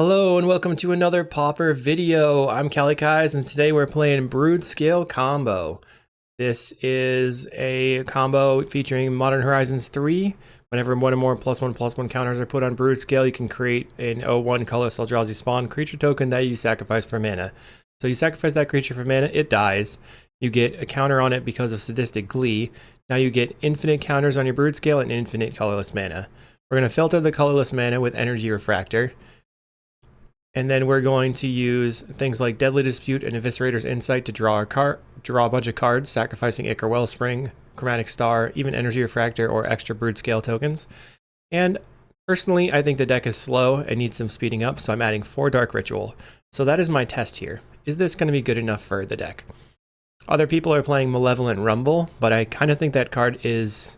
Hello and welcome to another Pauper video. I'm kalikaiz and today we're playing Broodscale combo. This is a combo featuring Modern Horizons 3. Whenever one or more +1/+1 counters are put on Broodscale, you can create an 0/1 colorless Eldrazi spawn creature token that you sacrifice for mana. So you sacrifice that creature for mana, it dies. You get a counter on it because of Sadistic Glee. Now you get infinite counters on your Broodscale and infinite colorless mana. We're going to filter the colorless mana with Energy Refractor. And then we're going to use things like Deadly Dispute and Eviscerator's Insight to draw a bunch of cards, sacrificing Ichor Wellspring, Chromatic Star, even Energy Refractor or extra Broodscale tokens. And personally, I think the deck is slow and needs some speeding up, so I'm adding 4 Dark Ritual. So that is my test here. Is this going to be good enough for the deck? Other people are playing Malevolent Rumble, but I kind of think that card is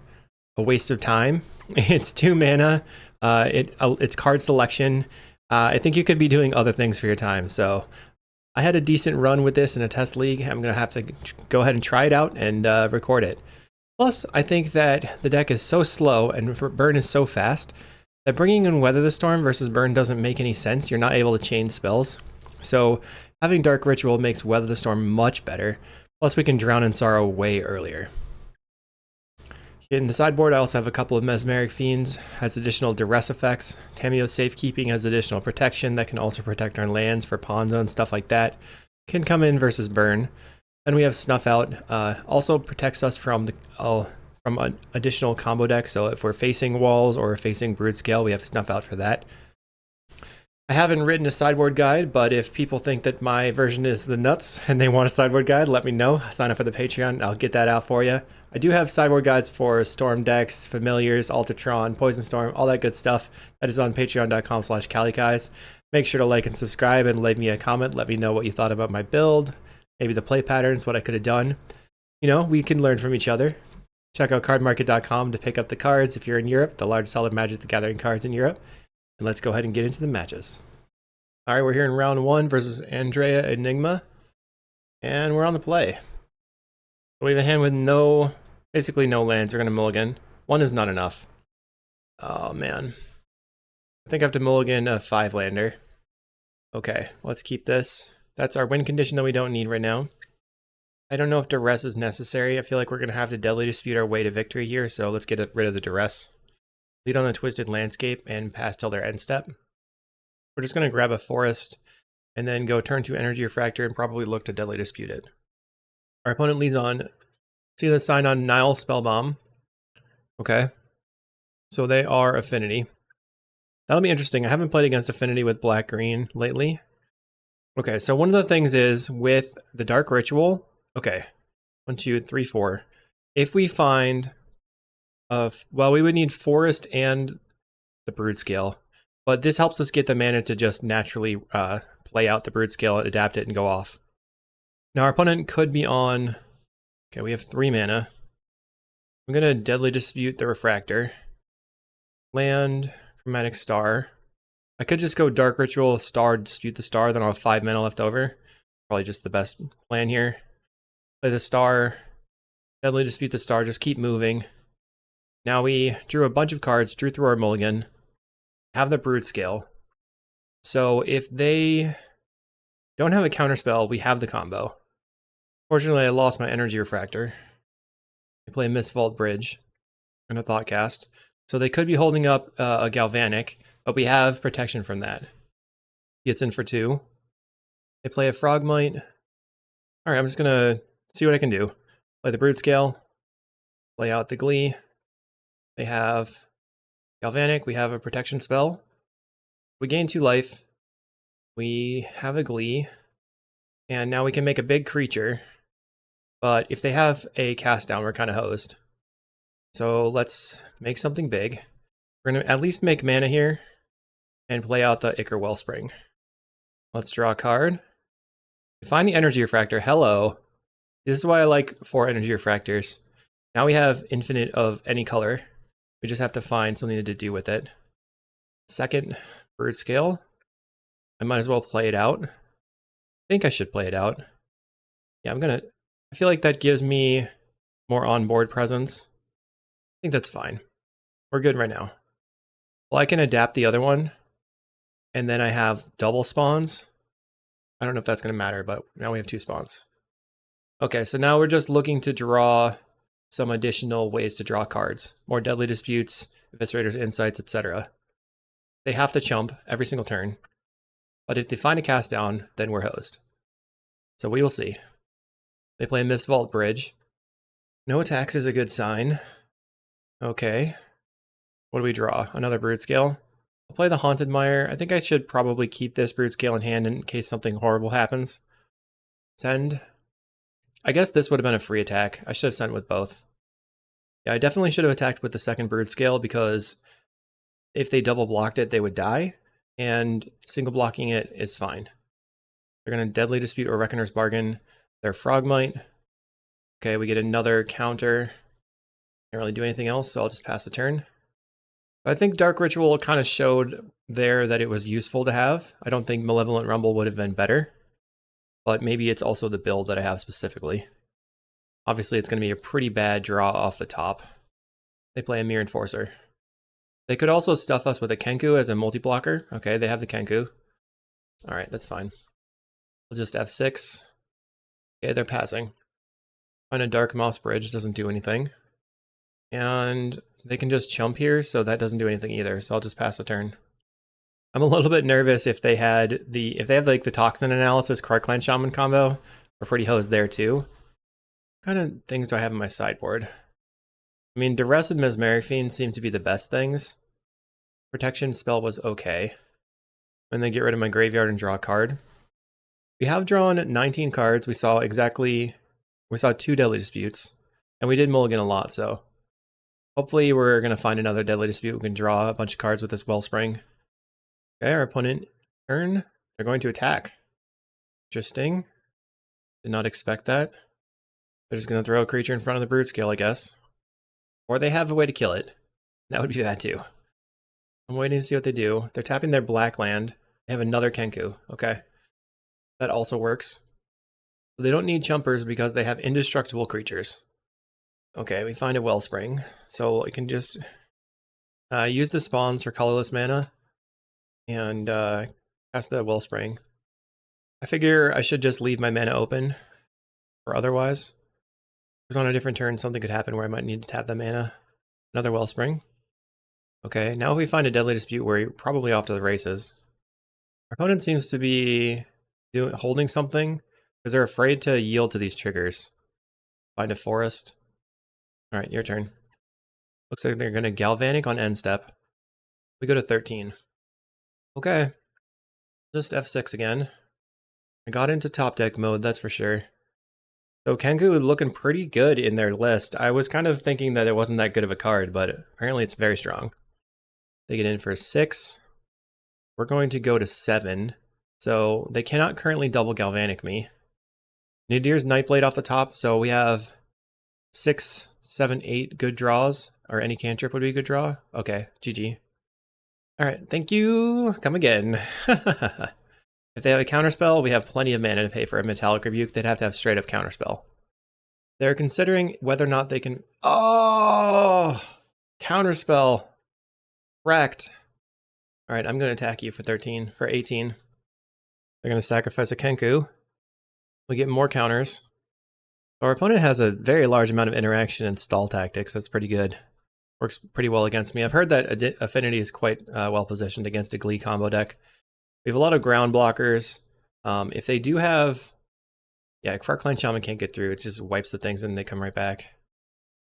a waste of time. It's 2 mana, it's card selection. I think you could be doing other things for your time. So I had a decent run with this in a test league. I'm going to have to go ahead and try it out and record it. Plus, I think that the deck is so slow and burn is so fast that bringing in Weather the Storm versus burn doesn't make any sense. You're not able to chain spells. So having Dark Ritual makes Weather the Storm much better. Plus, we can Drown in Sorrow way earlier. In the sideboard, I also have a couple of Mesmeric Fiends, has additional duress effects. Tamiyo's Safekeeping has additional protection that can also protect our lands for pawn zone, stuff like that. Can come in versus burn. Then we have Snuff Out, also protects us from an additional combo deck. So if we're facing walls or facing Broodscale, we have Snuff Out for that. I haven't written a sideboard guide, but if people think that my version is the nuts and they want a sideboard guide, let me know. Sign up for the Patreon, I'll get that out for you. I do have sideboard guides for Storm decks, Familiars, Altertron, Poison Storm, all that good stuff. That is on patreon.com/kalikaiz. Make sure to like and subscribe and leave me a comment. Let me know what you thought about my build, maybe the play patterns, what I could have done. You know, we can learn from each other. Check out cardmarket.com to pick up the cards if you're in Europe, the large solid Magic the Gathering cards in Europe. And let's go ahead and get into the matches. All right, we're here in round 1 versus Andrea Enigma. And we're on the play. We have a hand with basically no lands. We're going to mulligan. 1 is not enough. Oh, man. I think I have to mulligan a 5-lander. Okay, let's keep this. That's our win condition that we don't need right now. I don't know if duress is necessary. I feel like we're going to have to Deadly Dispute our way to victory here, so let's get rid of the duress. Lead on the Twisted Landscape and pass till their end step. We're just going to grab a forest and then go turn to Energy Refractor and probably look to Deadly Dispute it. Our opponent leads on, see the sign on Nile Spellbomb. Okay. So they are Affinity. That'll be interesting. I haven't played against Affinity with black-green lately. Okay, so one of the things is with the Dark Ritual, okay, 1, 2, 3, 4. If we find, well, we would need Forest and the Broodscale, but this helps us get the mana to just naturally play out the Broodscale, adapt it, and go off. Now our opponent could be on, okay, we have 3 mana. I'm going to Deadly Dispute the Refractor. Land, Chromatic Star. I could just go Dark Ritual, Star, Dispute the Star, then I'll have 5 mana left over. Probably just the best plan here. Play the Star, Deadly Dispute the Star, just keep moving. Now we drew a bunch of cards, drew through our mulligan, have the Broodscale. So if they don't have a counterspell, we have the combo. Fortunately, I lost my Energy Refractor. I play Mistvault Bridge and a Thoughtcast. So they could be holding up a Galvanic, but we have protection from that. Gets in for 2. They play a Frogmite. All right, I'm just going to see what I can do. Play the Broodscale. Play out the Glee. They have Galvanic. We have a protection spell. We gain 2 life. We have a Glee. And now we can make a big creature. But if they have a cast down, we're kind of hosed. So let's make something big. We're going to at least make mana here and play out the Ichor Wellspring. Let's draw a card. Find the Energy Refractor. Hello. This is why I like 4 Energy Refractors. Now we have infinite of any color. We just have to find something to do with it. Second, Broodscale. I might as well play it out. I think I should play it out. Yeah, I feel like that gives me more on-board presence. I think that's fine. We're good right now. Well, I can adapt the other one. And then I have double spawns. I don't know if that's going to matter, but now we have 2 spawns. Okay, so now we're just looking to draw some additional ways to draw cards. More Deadly Disputes, Eviscerators, Insights, etc. They have to chump every single turn. But if they find a cast down, then we're hosed. So we will see. They play a Mist Vault Bridge. No attacks is a good sign. Okay. What do we draw? Another Broodscale. I'll play the Haunted Mire. I think I should probably keep this Broodscale in hand in case something horrible happens. Send. I guess this would have been a free attack. I should have sent with both. Yeah, I definitely should have attacked with the second Broodscale because if they double blocked it, they would die. And single blocking it is fine. They're going to Deadly Dispute or Reckoner's Bargain. Their Frogmite. Okay, we get another counter. Can't really do anything else, so I'll just pass the turn. I think Dark Ritual kind of showed there that it was useful to have. I don't think Malevolent Rumble would have been better, but maybe it's also the build that I have specifically. Obviously, it's going to be a pretty bad draw off the top. They play a Mere Enforcer. They could also stuff us with a Kenku as a multi-blocker. Okay, they have the Kenku. All right, that's fine. We'll just F6. Okay, they're passing. Find a Dark Moss Bridge, doesn't do anything. And they can just chump here, so that doesn't do anything either, so I'll just pass the turn. I'm a little bit nervous if they have like the Toxin Analysis Clan Shaman combo. We're pretty hosed there too. What kind of things do I have in my sideboard? I mean, Duress and Mesmeric Fiend seem to be the best things. Protection spell was okay. And then get rid of my graveyard and draw a card. We have drawn 19 cards. We saw 2 Deadly Disputes. And we did mulligan a lot, so hopefully we're going to find another Deadly Dispute. We can draw a bunch of cards with this Wellspring. Okay, our opponent turn. They're going to attack. Interesting. Did not expect that. They're just going to throw a creature in front of the Broodscale, I guess. Or they have a way to kill it. That would be bad too. I'm waiting to see what they do. They're tapping their black land. They have another Kenku. Okay. That also works. They don't need chumpers because they have indestructible creatures. Okay, we find a Wellspring. So I can just use the spawns for colorless mana and cast the Wellspring. I figure I should just leave my mana open or otherwise. Because on a different turn, something could happen where I might need to tap the mana. Another Wellspring. Okay, now if we find a Deadly Dispute, we're probably off to the races. Our opponent seems to be holding something because they're afraid to yield to these triggers. Find a forest. All right, your turn. Looks like they're going to Galvanic on end step. We go to 13. Okay. Just F6 again. I got into top deck mode, that's for sure. So Kenku is looking pretty good in their list. I was kind of thinking that it wasn't that good of a card, but apparently it's very strong. They get in for 6. We're going to go to 7. So they cannot currently double Galvanic me. Nadir's Nightblade off the top, so we have 6, 7, 8 good draws, or any cantrip would be a good draw. Okay, GG. All right, thank you. Come again. If they have a counterspell, we have plenty of mana to pay for a Metallic Rebuke. They'd have to have straight up counterspell. They're considering whether or not they can... Oh! Counterspell. Wrecked. All right, I'm going to attack you for 18. They're going to sacrifice a Kenku. We get more counters. Our opponent has a very large amount of interaction and stall tactics. That's pretty good. Works pretty well against me. I've heard that Affinity is quite well positioned against a Glee combo deck. We have a lot of ground blockers. If they do have... Yeah, Clan Shaman can't get through. It just wipes the things and they come right back.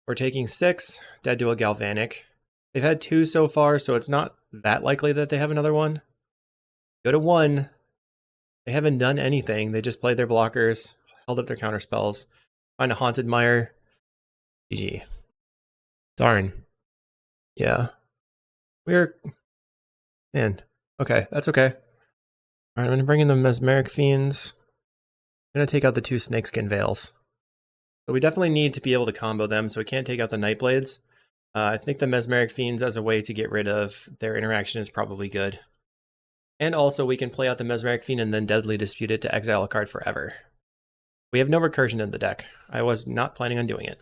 We're taking 6, dead to a Galvanic. They've had 2 so far, so it's not that likely that they have another one. Go to 1. They haven't done anything. They just played their blockers, held up their counter spells. Find a Haunted Mire. GG. Darn. Yeah. Man. Okay, that's okay. All right, I'm going to bring in the Mesmeric Fiends. I'm going to take out the 2 Snakeskin Veils. But we definitely need to be able to combo them, so we can't take out the Nightblades. I think the Mesmeric Fiends as a way to get rid of their interaction is probably good. And also we can play out the Mesmeric Fiend and then Deadly Dispute it to exile a card forever. We have no recursion in the deck. I was not planning on doing it.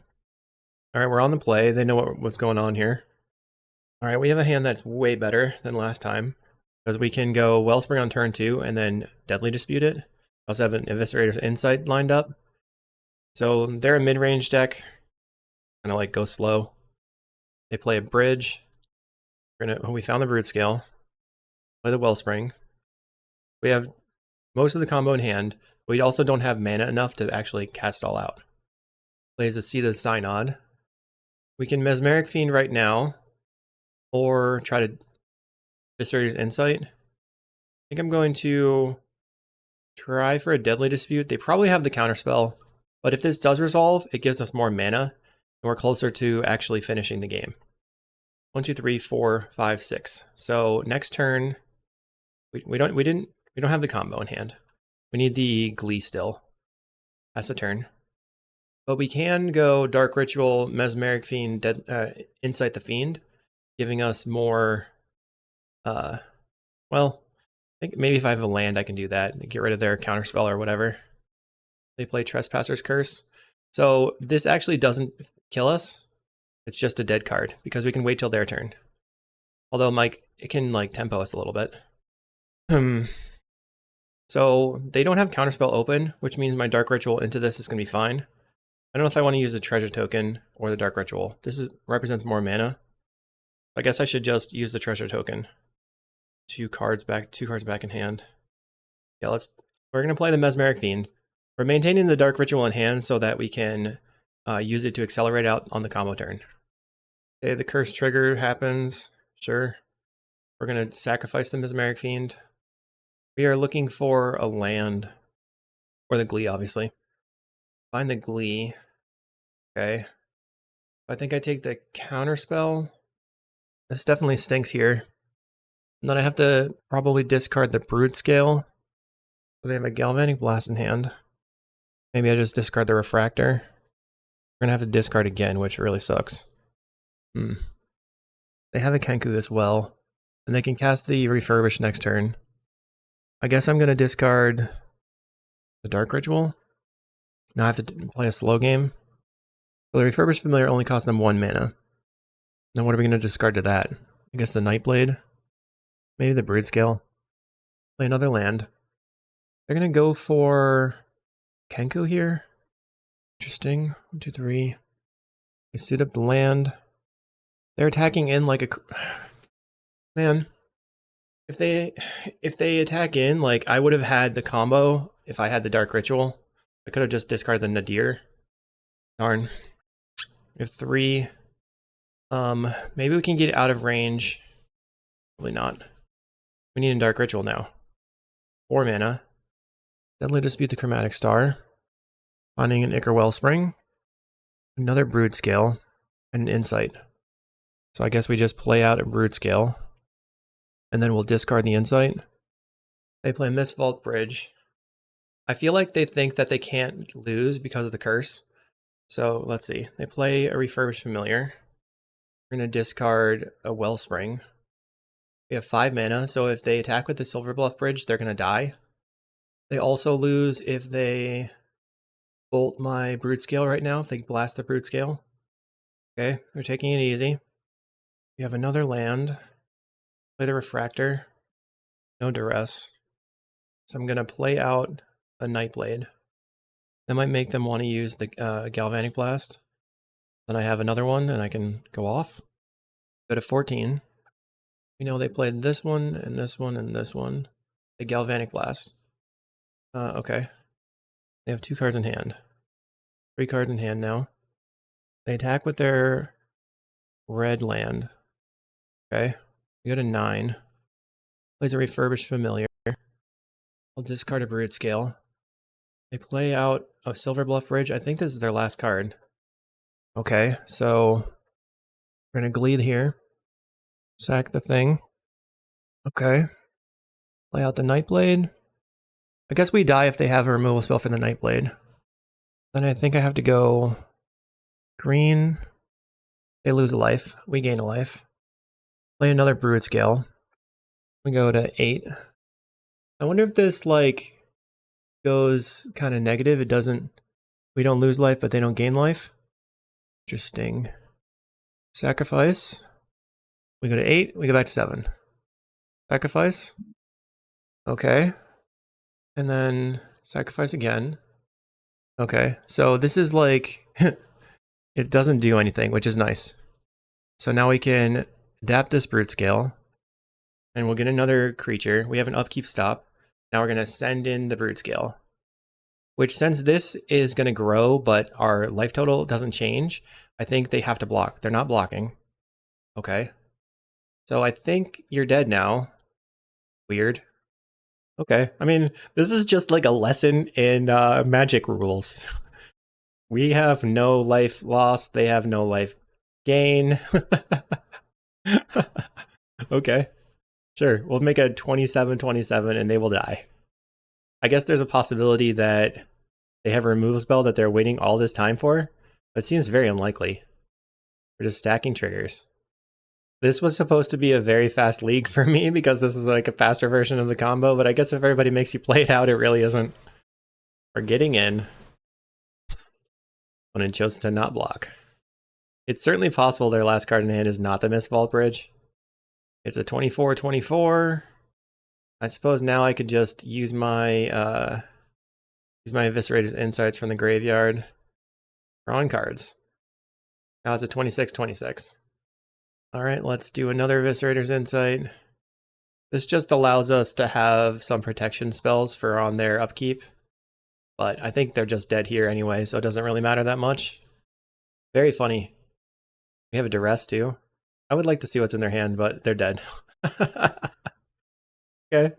All right, we're on the play. They know what's going on here. All right, we have a hand that's way better than last time. because we can go Wellspring on turn 2 and then Deadly Dispute it. I also have an Eviscerator's Insight lined up. So they're a mid-range deck. Kind of like go slow. They play a bridge. We found the Broodscale. Play the Wellspring. We have most of the combo in hand. We also don't have mana enough to actually cast it all out. Plays a Seed of the Synod. We can Mesmeric Fiend right now, or try to Eviscerator's Insight. I think I'm going to try for a Deadly Dispute. They probably have the counterspell, but if this does resolve, it gives us more mana, and we're closer to actually finishing the game. 1, 2, 3, 4, 5, 6. So next turn, we don't have the combo in hand. We need the Glee still. That's the turn. But we can go Dark Ritual, Mesmeric Fiend, Insight the Fiend, giving us more, well, I think maybe if I have a land, I can do that. Get rid of their counterspell or whatever. They play Trespasser's Curse. So this actually doesn't kill us. It's just a dead card, because we can wait till their turn. Although, it can, tempo us a little bit. So they don't have counterspell open, which means my Dark Ritual into this is going to be fine. I don't know if I want to use the treasure token or the Dark Ritual. This represents more mana. I guess I should just use the treasure token. 2 cards back in hand. Yeah, we're going to play the Mesmeric Fiend. We're maintaining the Dark Ritual in hand so that we can use it to accelerate out on the combo turn. Okay, the curse trigger happens. Sure. We're going to sacrifice the Mesmeric Fiend. We are looking for a land. Or the Glee, obviously. Find the Glee. Okay. I think I take the counterspell. This definitely stinks here. And then I have to probably discard the Broodscale. So they have a Galvanic Blast in hand. Maybe I just discard the Refractor. We're going to have to discard again, which really sucks. They have a Kenku as well. And they can cast the Refurbish next turn. I guess I'm going to discard the Dark Ritual. Now I have to play a slow game. Well, the Refurbished Familiar only costs them 1 mana. Now what are we going to discard to that? I guess the Nightblade? Maybe the Broodscale? Play another land. They're going to go for Kenku here. Interesting. 1, 2, 3. They suit up the land. They're attacking in like a... Man. If they attack in, I would have had the combo if I had the Dark Ritual. I could have just discarded the Nadir. Darn. We have 3. Maybe we can get out of range. Probably not. We need a Dark Ritual now. 4 mana. Deadly Dispute the Chromatic Star. Finding an Ichor Wellspring. Another Broodscale. And an Insight. So I guess we just play out a Broodscale. And then we'll discard the Insight. They play Mistvault Bridge. I feel like they think that they can't lose because of the curse. So let's see. They play a Refurbished Familiar. We're going to discard a Wellspring. We have 5 mana, so if they attack with the Silverbluff Bridge, they're going to die. They also lose if they bolt my Broodscale right now, if they blast the Broodscale. Okay, they're taking it easy. We have another land. Play the Refractor. No duress. So I'm going to play out a Nightblade. That might make them want to use the Galvanic Blast. Then I have another one and I can go off. Go to 14. We know they played this one and this one and this one. The Galvanic Blast. Okay. They have 2 cards in hand. 3 cards in hand now. They attack with their red land. Okay. We go to 9. Plays a Refurbished Familiar. I'll discard a Broodscale. They play out a Silverbluff Bridge. I think this is their last card. Okay, so we're going to Glee here. Sack the thing. Okay. Play out the Nightblade. I guess we die if they have a removal spell for the Nightblade. Then I think I have to go green. They lose a life. We gain a life. Play another Broodscale. We go to 8. I wonder if this, goes kind of negative. It doesn't... We don't lose life, but they don't gain life. Interesting. Sacrifice. We go to 8. We go back to 7. Sacrifice. Okay. And then sacrifice again. Okay. So this is like, it doesn't do anything, which is nice. So now we can adapt this Broodscale, and we'll get another creature. We have an upkeep stop. Now we're going to send in the Broodscale, which since this is going to grow, but our life total doesn't change, I think they have to block. They're not blocking. Okay. So I think you're dead now. Weird. Okay. I mean, this is just like a lesson in magic rules. We have no life lost. They have no life gain. Okay. Sure. We'll make a 27-27 and they will die. I guess there's a possibility that they have a removal spell that they're waiting all this time for. But it seems very unlikely. We're just stacking triggers. This was supposed to be a very fast league for me because this is like a faster version of the combo, but I guess if everybody makes you play it out, it really isn't. We're getting in. When it chose to not block. It's certainly possible their last card in hand is not the Mistvault Bridge. It's a 24-24. I suppose now I could just use my Eviscerator's Insights from the graveyard. Drawing cards. Now it's a 26-26. Alright, let's do another Eviscerator's Insight. This just allows us to have some protection spells for on their upkeep. But I think they're just dead here anyway, so it doesn't really matter that much. Very funny. We have a Duress too. I would like to see what's in their hand, but they're dead. Okay.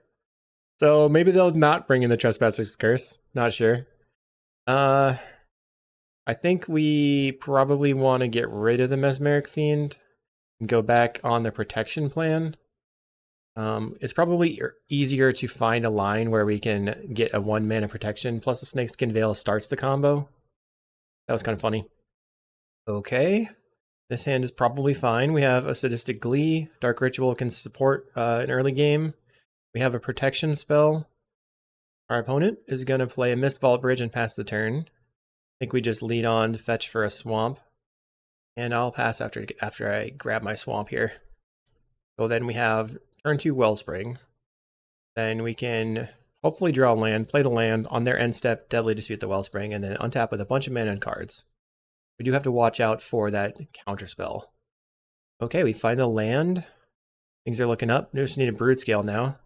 So maybe they'll not bring in the Trespasser's Curse. Not sure. I think we probably want to get rid of the Mesmeric Fiend and go back on the protection plan. It's probably easier to find a line where we can get a 1-mana protection plus the Snakeskin Veil starts the combo. That was kind of funny. Okay. This hand is probably fine. We have a Sadistic Glee. Dark Ritual can support an early game. We have a protection spell. Our opponent is going to play a Mistvault Bridge and pass the turn. I think we just lead on to fetch for a swamp. And I'll pass after I grab my swamp here. So then we have turn 2 Wellspring. Then we can hopefully draw land, play the land, on their end step, Deadly Dispute the Wellspring, and then untap with a bunch of mana and cards. We do have to watch out for that counterspell. Okay, we find the land. Things are looking up. We just need a Broodscale now.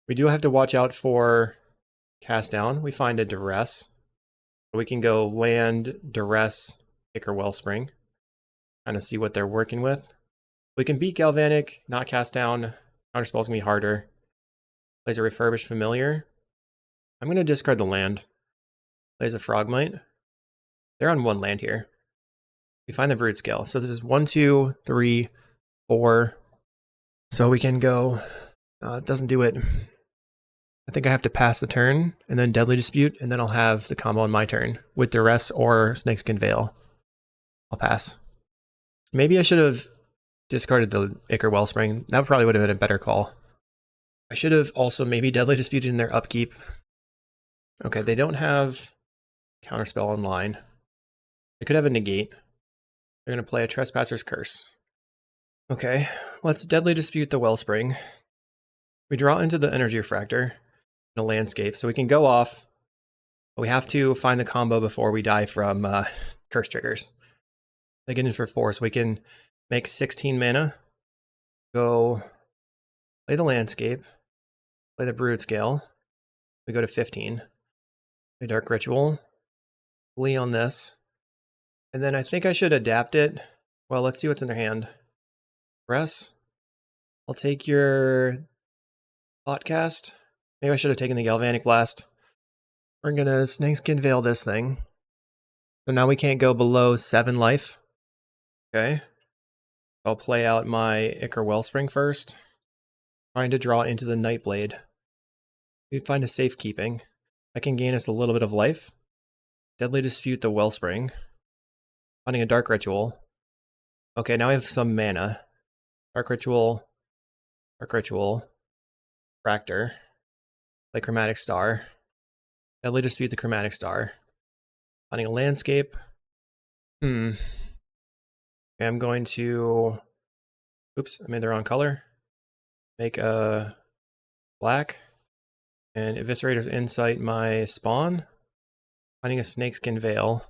We do have to watch out for cast down. We find a Duress. We can go land, Duress, Ichor Wellspring. Kind of see what they're working with. We can beat Galvanic, not cast down. Counterspell's gonna be harder. Plays a Refurbished Familiar. I'm gonna discard the land. Plays a Frogmite. They're on 1 land here. We find the Broodscale. So this is 1, 2, 3, 4. So we can go. It doesn't do it. I think I have to pass the turn and then Deadly Dispute, and then I'll have the combo on my turn with Duress or Snakeskin Veil. I'll pass. Maybe I should have discarded the Ichor Wellspring. That probably would have been a better call. I should have also maybe Deadly Disputed in their upkeep. Okay, they don't have Counterspell online. They could have a negate. They're going to play a Trespasser's Curse. Okay, let's Deadly Dispute the Wellspring. We draw into the Energy Refractor, the landscape, so we can go off. But we have to find the combo before we die from curse triggers. They get in for 4, so we can make 16 mana. Go play the landscape, play the Broodscale. We go to 15. Play Dark Ritual. Glee on this. And then I think I should adapt it. Well, let's see what's in their hand. Press. I'll take your Thoughtcast. Maybe I should have taken the Galvanic Blast. We're gonna Snakeskin Veil this thing. So now we can't go below 7 life. Okay. I'll play out my Ichor Wellspring first. Trying to draw into the Nightblade. We find a safekeeping. That can gain us a little bit of life. Deadly Dispute the Wellspring. Finding a Dark Ritual. Okay, now I have some mana. Dark Ritual. Dark Ritual. Fractor. Play Chromatic Star. Deadly Dispute the Chromatic Star. Finding a landscape. Okay, I'm going to... Oops, I made the wrong color. make a black, and Eviscerator's Insight my spawn. Finding a Snakeskin Veil.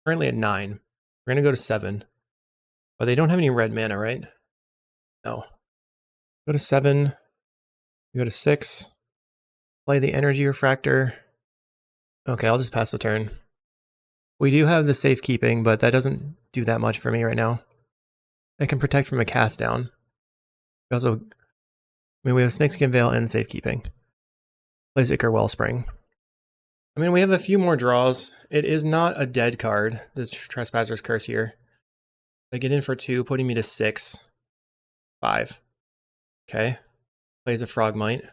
Currently at 9. We're gonna go to 7. But they don't have any red mana, right? No. Go to 7. Go to 6. Play the Energy Refractor. Okay, I'll just pass the turn. We do have the safekeeping, but that doesn't do that much for me right now. I can protect from a cast down. We also, we have Snakeskin Veil and safekeeping. Plays Ichor Wellspring. We have a few more draws. It is not a dead card, the Trespasser's Curse here. I get in for 2, putting me to 6. 5. Okay. Plays a Frogmite.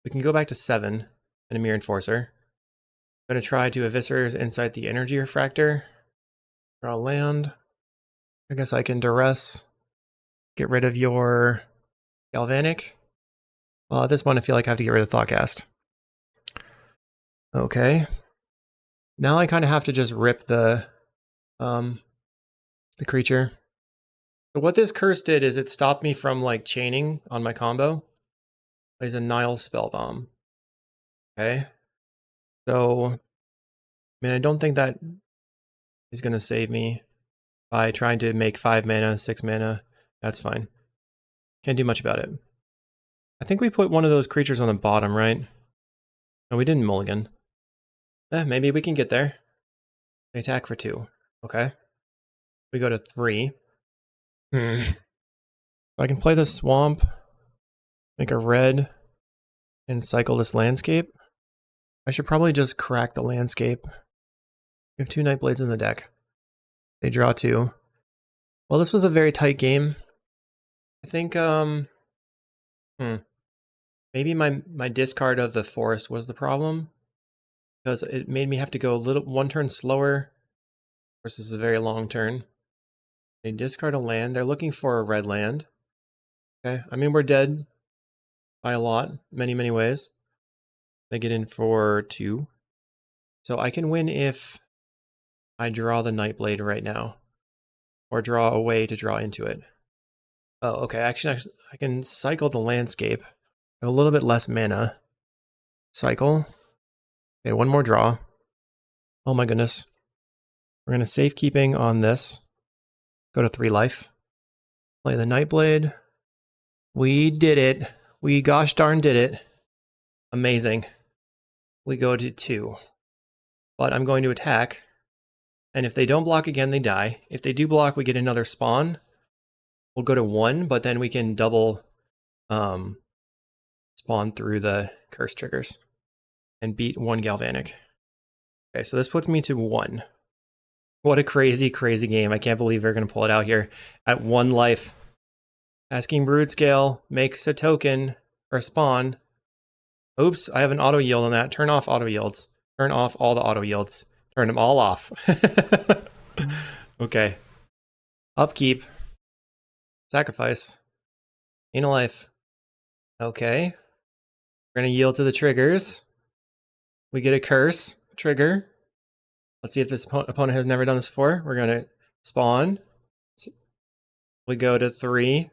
We can go back to 7 and a Mere Enforcer. I'm going to try to Eviscerator's Insight the Energy Refractor. Draw land. I guess I can Duress. Get rid of your Galvanic. Well, at this point I feel like I have to get rid of Thoughtcast. Okay. Now I kind of have to just rip the creature. So what this curse did is it stopped me from like chaining on my combo. Plays a Nile Spellbomb. Okay. So, I don't think that is going to save me by trying to make 5 mana, 6 mana. That's fine. Can't do much about it. I think we put one of those creatures on the bottom, right? No, we didn't mulligan. Maybe we can get there. They attack for 2. Okay. We go to 3. I can play the Swamp, make a red, and cycle this Landscape. I should probably just crack the Landscape. We have 2 Nightblades in the deck. They draw 2. Well, this was a very tight game. I think, maybe my discard of the Forest was the problem, because it made me have to go one turn slower versus a very long turn. They discard a land. They're looking for a red land. Okay, we're dead by a lot, many, many ways. They get in for 2. So I can win if I draw the Nightblade right now, or draw a way to draw into it. Oh, okay, actually I can cycle the Landscape. A little bit less mana. Cycle. Okay, 1 more draw. Oh my goodness. We're going to safekeeping on this. Go to 3 life. Play the Nightblade. We did it. We gosh darn did it. Amazing. We go to 2. But I'm going to attack. And if they don't block again, they die. If they do block, we get another spawn. We'll go to 1, but then we can double spawn through the curse triggers and beat 1 Galvanic. Okay, so this puts me to 1. What a crazy, crazy game. I can't believe they're going to pull it out here at 1 life. Asking Broodscale makes a token or spawn. Oops, I have an auto yield on that. Turn off auto yields. Turn off all the auto yields. Turn them all off. Okay. Upkeep. Sacrifice. Gain a life. Okay. We're going to yield to the triggers. We get a curse trigger. Let's see if this opponent has never done this before. We're going to spawn. We go to 3.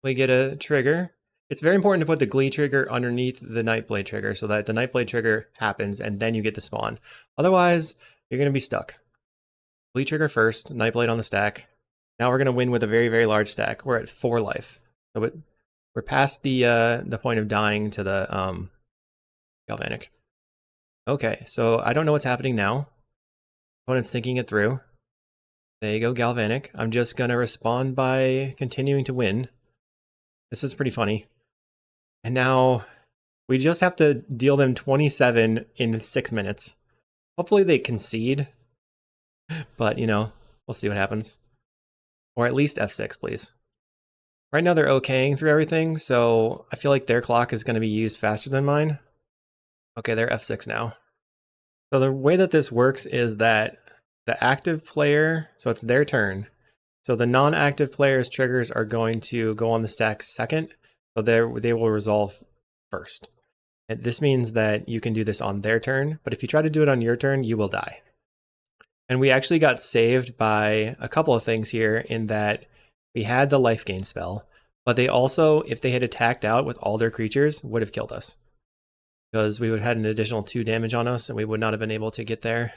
We get a trigger. It's very important to put the Glee trigger underneath the Nightblade trigger so that the Nightblade trigger happens and then you get the spawn. Otherwise, you're going to be stuck. Glee trigger first, Nightblade on the stack. Now we're going to win with a very, very large stack. We're at 4 life. So we're past the point of dying to the Galvanic. Okay, so I don't know what's happening now. Opponent's thinking it through. There you go, Galvanic. I'm just going to respond by continuing to win. This is pretty funny. And now we just have to deal them 27 in 6 minutes. Hopefully they concede. But, we'll see what happens. Or at least F6, please. Right now they're okaying through everything, so I feel like their clock is going to be used faster than mine. Okay, they're F6 now. So the way that this works is that the active player, so it's their turn. So the non-active player's triggers are going to go on the stack second, so they will resolve first. And this means that you can do this on their turn, but if you try to do it on your turn, you will die. And we actually got saved by a couple of things here in that we had the life gain spell, But they also, if they had attacked out with all their creatures, would have killed us. Because we would have had an additional 2 damage on us and we would not have been able to get there.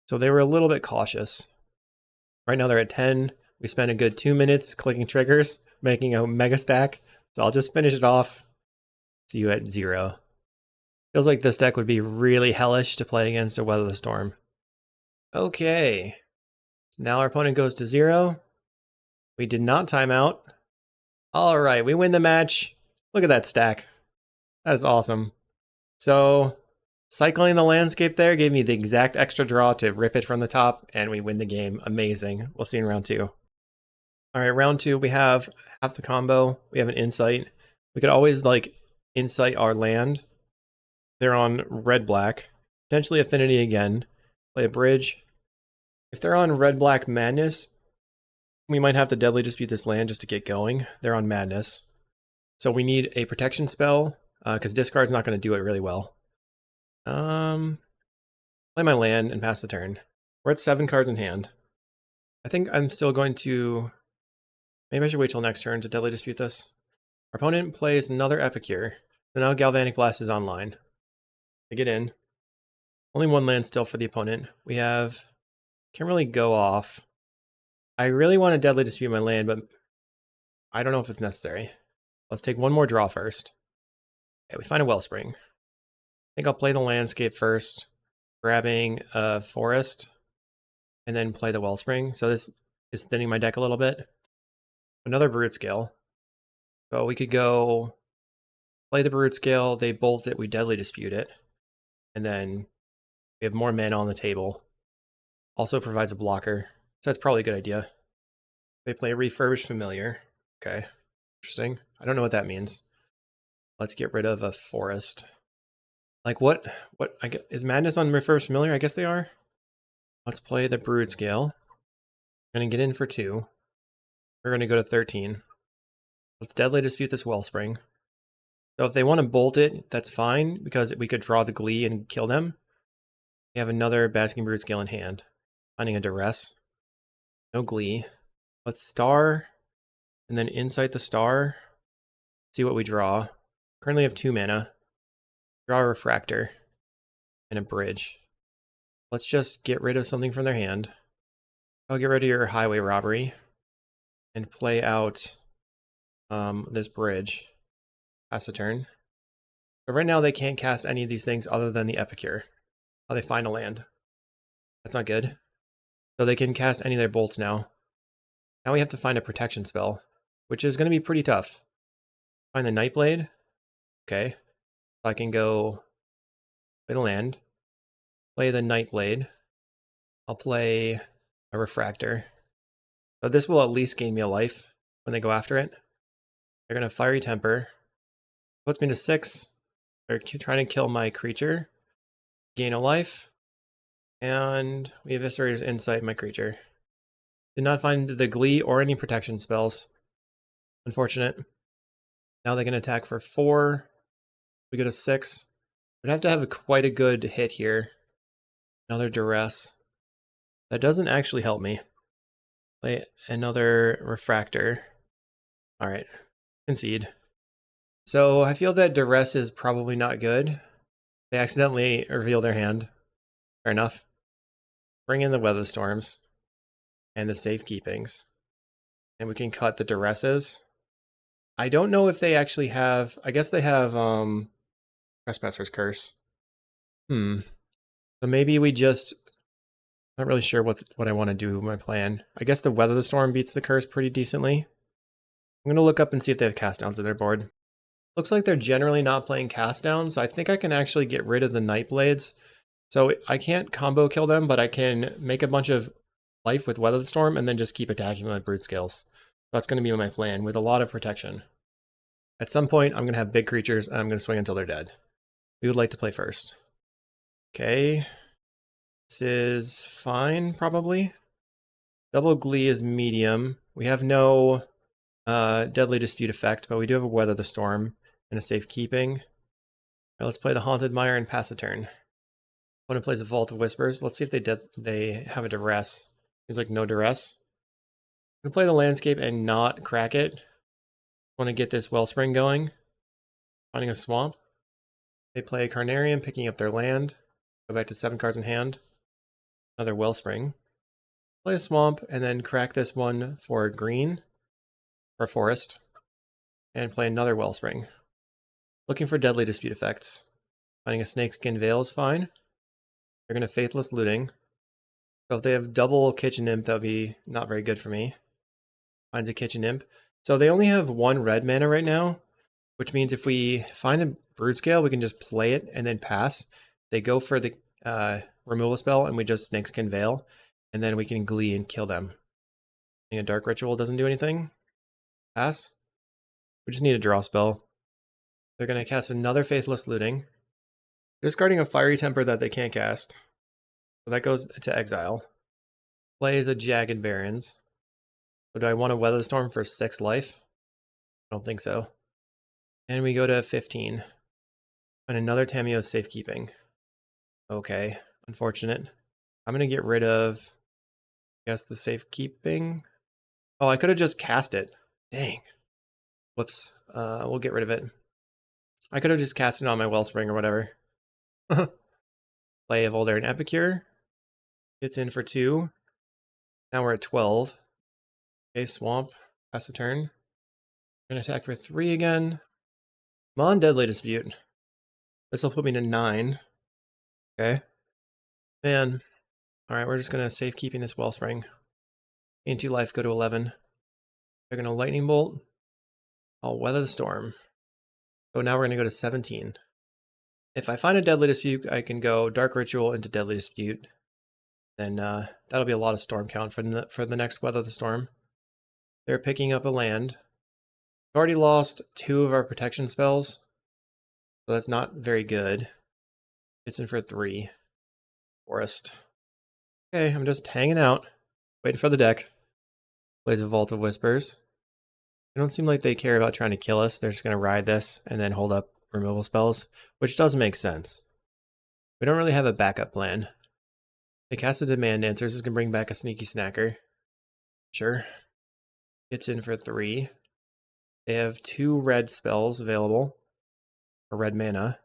So they were a little bit cautious. Right now they're at 10. We spent a good 2 minutes clicking triggers, making a mega stack. So I'll just finish it off. See you at 0. Feels like this deck would be really hellish to play against or weather the storm. Okay. Now our opponent goes to 0. We did not time out. All right, we win the match. Look at that stack. That is awesome. So cycling the landscape there gave me the exact extra draw to rip it from the top, and we win the game. Amazing. We'll see you in round 2. All right, round 2, we have half the combo. We have an insight. We could always like insight our land. They're on red-black. Potentially Affinity again. Play a bridge. If they're on red-black Madness, we might have to Deadly Dispute this land just to get going. They're on Madness. So we need a protection spell, because discard's not going to do it really well. Play my land and pass the turn. We're at 7 cards in hand. I think I'm still going to... Maybe I should wait till next turn to Deadly Dispute this. Our opponent plays another Epicure. So now Galvanic Blast is online. I get in. Only 1 land still for the opponent. We have... Can't really go off. I really want to Deadly Dispute my land, but I don't know if it's necessary. Let's take 1 more draw first. Okay, we find a Wellspring. I think I'll play the landscape first, grabbing a forest, and then play the Wellspring. So this is thinning my deck a little bit. Another Broodscale. So we could go play the Broodscale, they bolt it, we Deadly Dispute it, and then we have more mana on the table. Also provides a blocker, so that's probably a good idea. They play a Refurbished Familiar. Okay, interesting. I don't know what that means. Let's get rid of a forest. Like what I get, is Madness on Refurbished Familiar? I guess they are. Let's play the Broodscale. I'm gonna get in for 2. We're gonna go to 13. Let's Deadly Dispute this Wellspring. So if they want to bolt it, that's fine, because we could draw the Glee and kill them. We have another Basking Broodscale in hand. Finding a Duress. No Glee. Let's star, and then insight the star. See what we draw. Currently have 2 mana. Draw a Refractor. And a Bridge. Let's just get rid of something from their hand. I'll get rid of your Highway Robbery. And play out this Bridge. Pass the turn. But right now they can't cast any of these things other than the Epicure. Oh, they find a land. That's not good. So they can cast any of their bolts now. Now we have to find a protection spell, which is going to be pretty tough. Find the Nightblade. Okay. So I can go play the land. Play the Nightblade. I'll play a Refractor. So this will at least gain me a life when they go after it. They're going to Fiery Temper. Puts me to 6. They're trying to kill my creature. Gain a life. And we Eviscerator's Insight my creature. Did not find the Glee or any protection spells. Unfortunate. Now they can attack for 4. We go to 6. We'd have to have quite a good hit here. Another Duress. That doesn't actually help me. Play another Refractor. Alright. Concede. So I feel that Duress is probably not good. They accidentally reveal their hand. Fair enough. Bring in the Weather Storms and the Safekeepings. And we can cut the Duresses. I don't know if they actually have... I guess they have Trespasser's Curse. So maybe we just... Not really sure what I want to do with my plan. I guess the Weather the Storm beats the Curse pretty decently. I'm going to look up and see if they have cast downs on their board. Looks like they're generally not playing cast downs. So I think I can actually get rid of the Nightblades. So I can't combo kill them, but I can make a bunch of life with Weather the Storm and then just keep attacking them with Broodscales. That's going to be my plan with a lot of protection. At some point, I'm going to have big creatures and I'm going to swing until they're dead. We would like to play first. Okay. This is fine, probably. Double Glee is medium. We have no Deadly Dispute effect, but we do have a Weather the Storm and a Safekeeping. Right, let's play the Haunted Mire and pass the turn. Opponent plays a Vault of Whispers. Let's see if they have a Duress. Seems like no Duress. I'm going to play the landscape and not crack it. Want to get this Wellspring going. Finding a swamp. They play Carnarium, picking up their land. Go back to 7 cards in hand. Another Wellspring. Play a swamp, and then crack this one for green, or forest. And play another Wellspring. Looking for Deadly Dispute effects. Finding a Snakeskin Veil is fine. They're going to Faithless Looting. So if they have double Kitchen Imp, that would be not very good for me. Finds a Kitchen Imp. So they only have 1 red mana right now, which means if we find a Broodscale, we can just play it and then pass. They go for the removal spell, and we just Snakeskin Veil, and then we can Glee and kill them. And a Dark Ritual doesn't do anything. Pass. We just need a draw spell. They're going to cast another Faithless Looting. Discarding a Fiery Temper that they can't cast. So that goes to exile. Plays a Jagged Barrens. So do I want to Weather the Storm for 6 life? I don't think so. And we go to 15. And another Tamiyo's Safekeeping. Okay, unfortunate. I'm going to get rid of, I guess, the Safekeeping. Oh, I could have just cast it. Dang. Whoops. We'll get rid of it. I could have just cast it on my Wellspring or whatever. Play a Voldaren Epicure. Gets in for 2. Now we're at 12. Okay, Swamp. Pass the turn. We're going to attack for 3 again. Come on, Deadly Dispute. This will put me to 9. Okay. Man. Alright, we're just going to Safekeeping this Wellspring. Gain 2 life, go to 11. They're going to Lightning Bolt. I'll Weather the Storm. So now we're going to go to 17. If I find a Deadly Dispute, I can go Dark Ritual into Deadly Dispute. Then that'll be a lot of storm count for the next Weather the Storm. They're picking up a land. We've already lost 2 of our protection spells, so that's not very good. It's in for 3. Forest. Okay, I'm just hanging out, waiting for the deck. Plays a Vault of Whispers. They don't seem like they care about trying to kill us. They're just going to ride this and then hold up removal spells, which does make sense. We don't really have a backup plan. They cast a Demand Dancer. This is going to bring back a Sneaky Snacker. Sure. It's in for 3. They have 2 red spells available. Or red mana.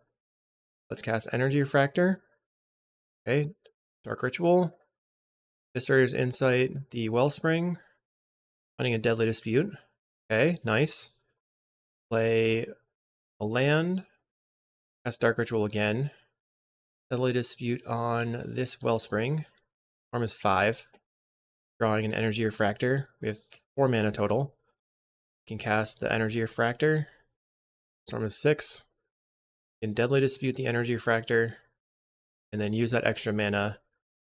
Let's cast Energy Refractor. Okay. Dark Ritual. Viscer's Insight. The Wellspring. Finding a Deadly Dispute. Okay, nice. Play a land. Cast Dark Ritual again. Deadly Dispute on this Wellspring. Farm is 5. Drawing an Energy Refractor. We have 4 mana total. We can cast the Energy Refractor. Storm is 6. We can Deadly Dispute the Energy Refractor. And then use that extra mana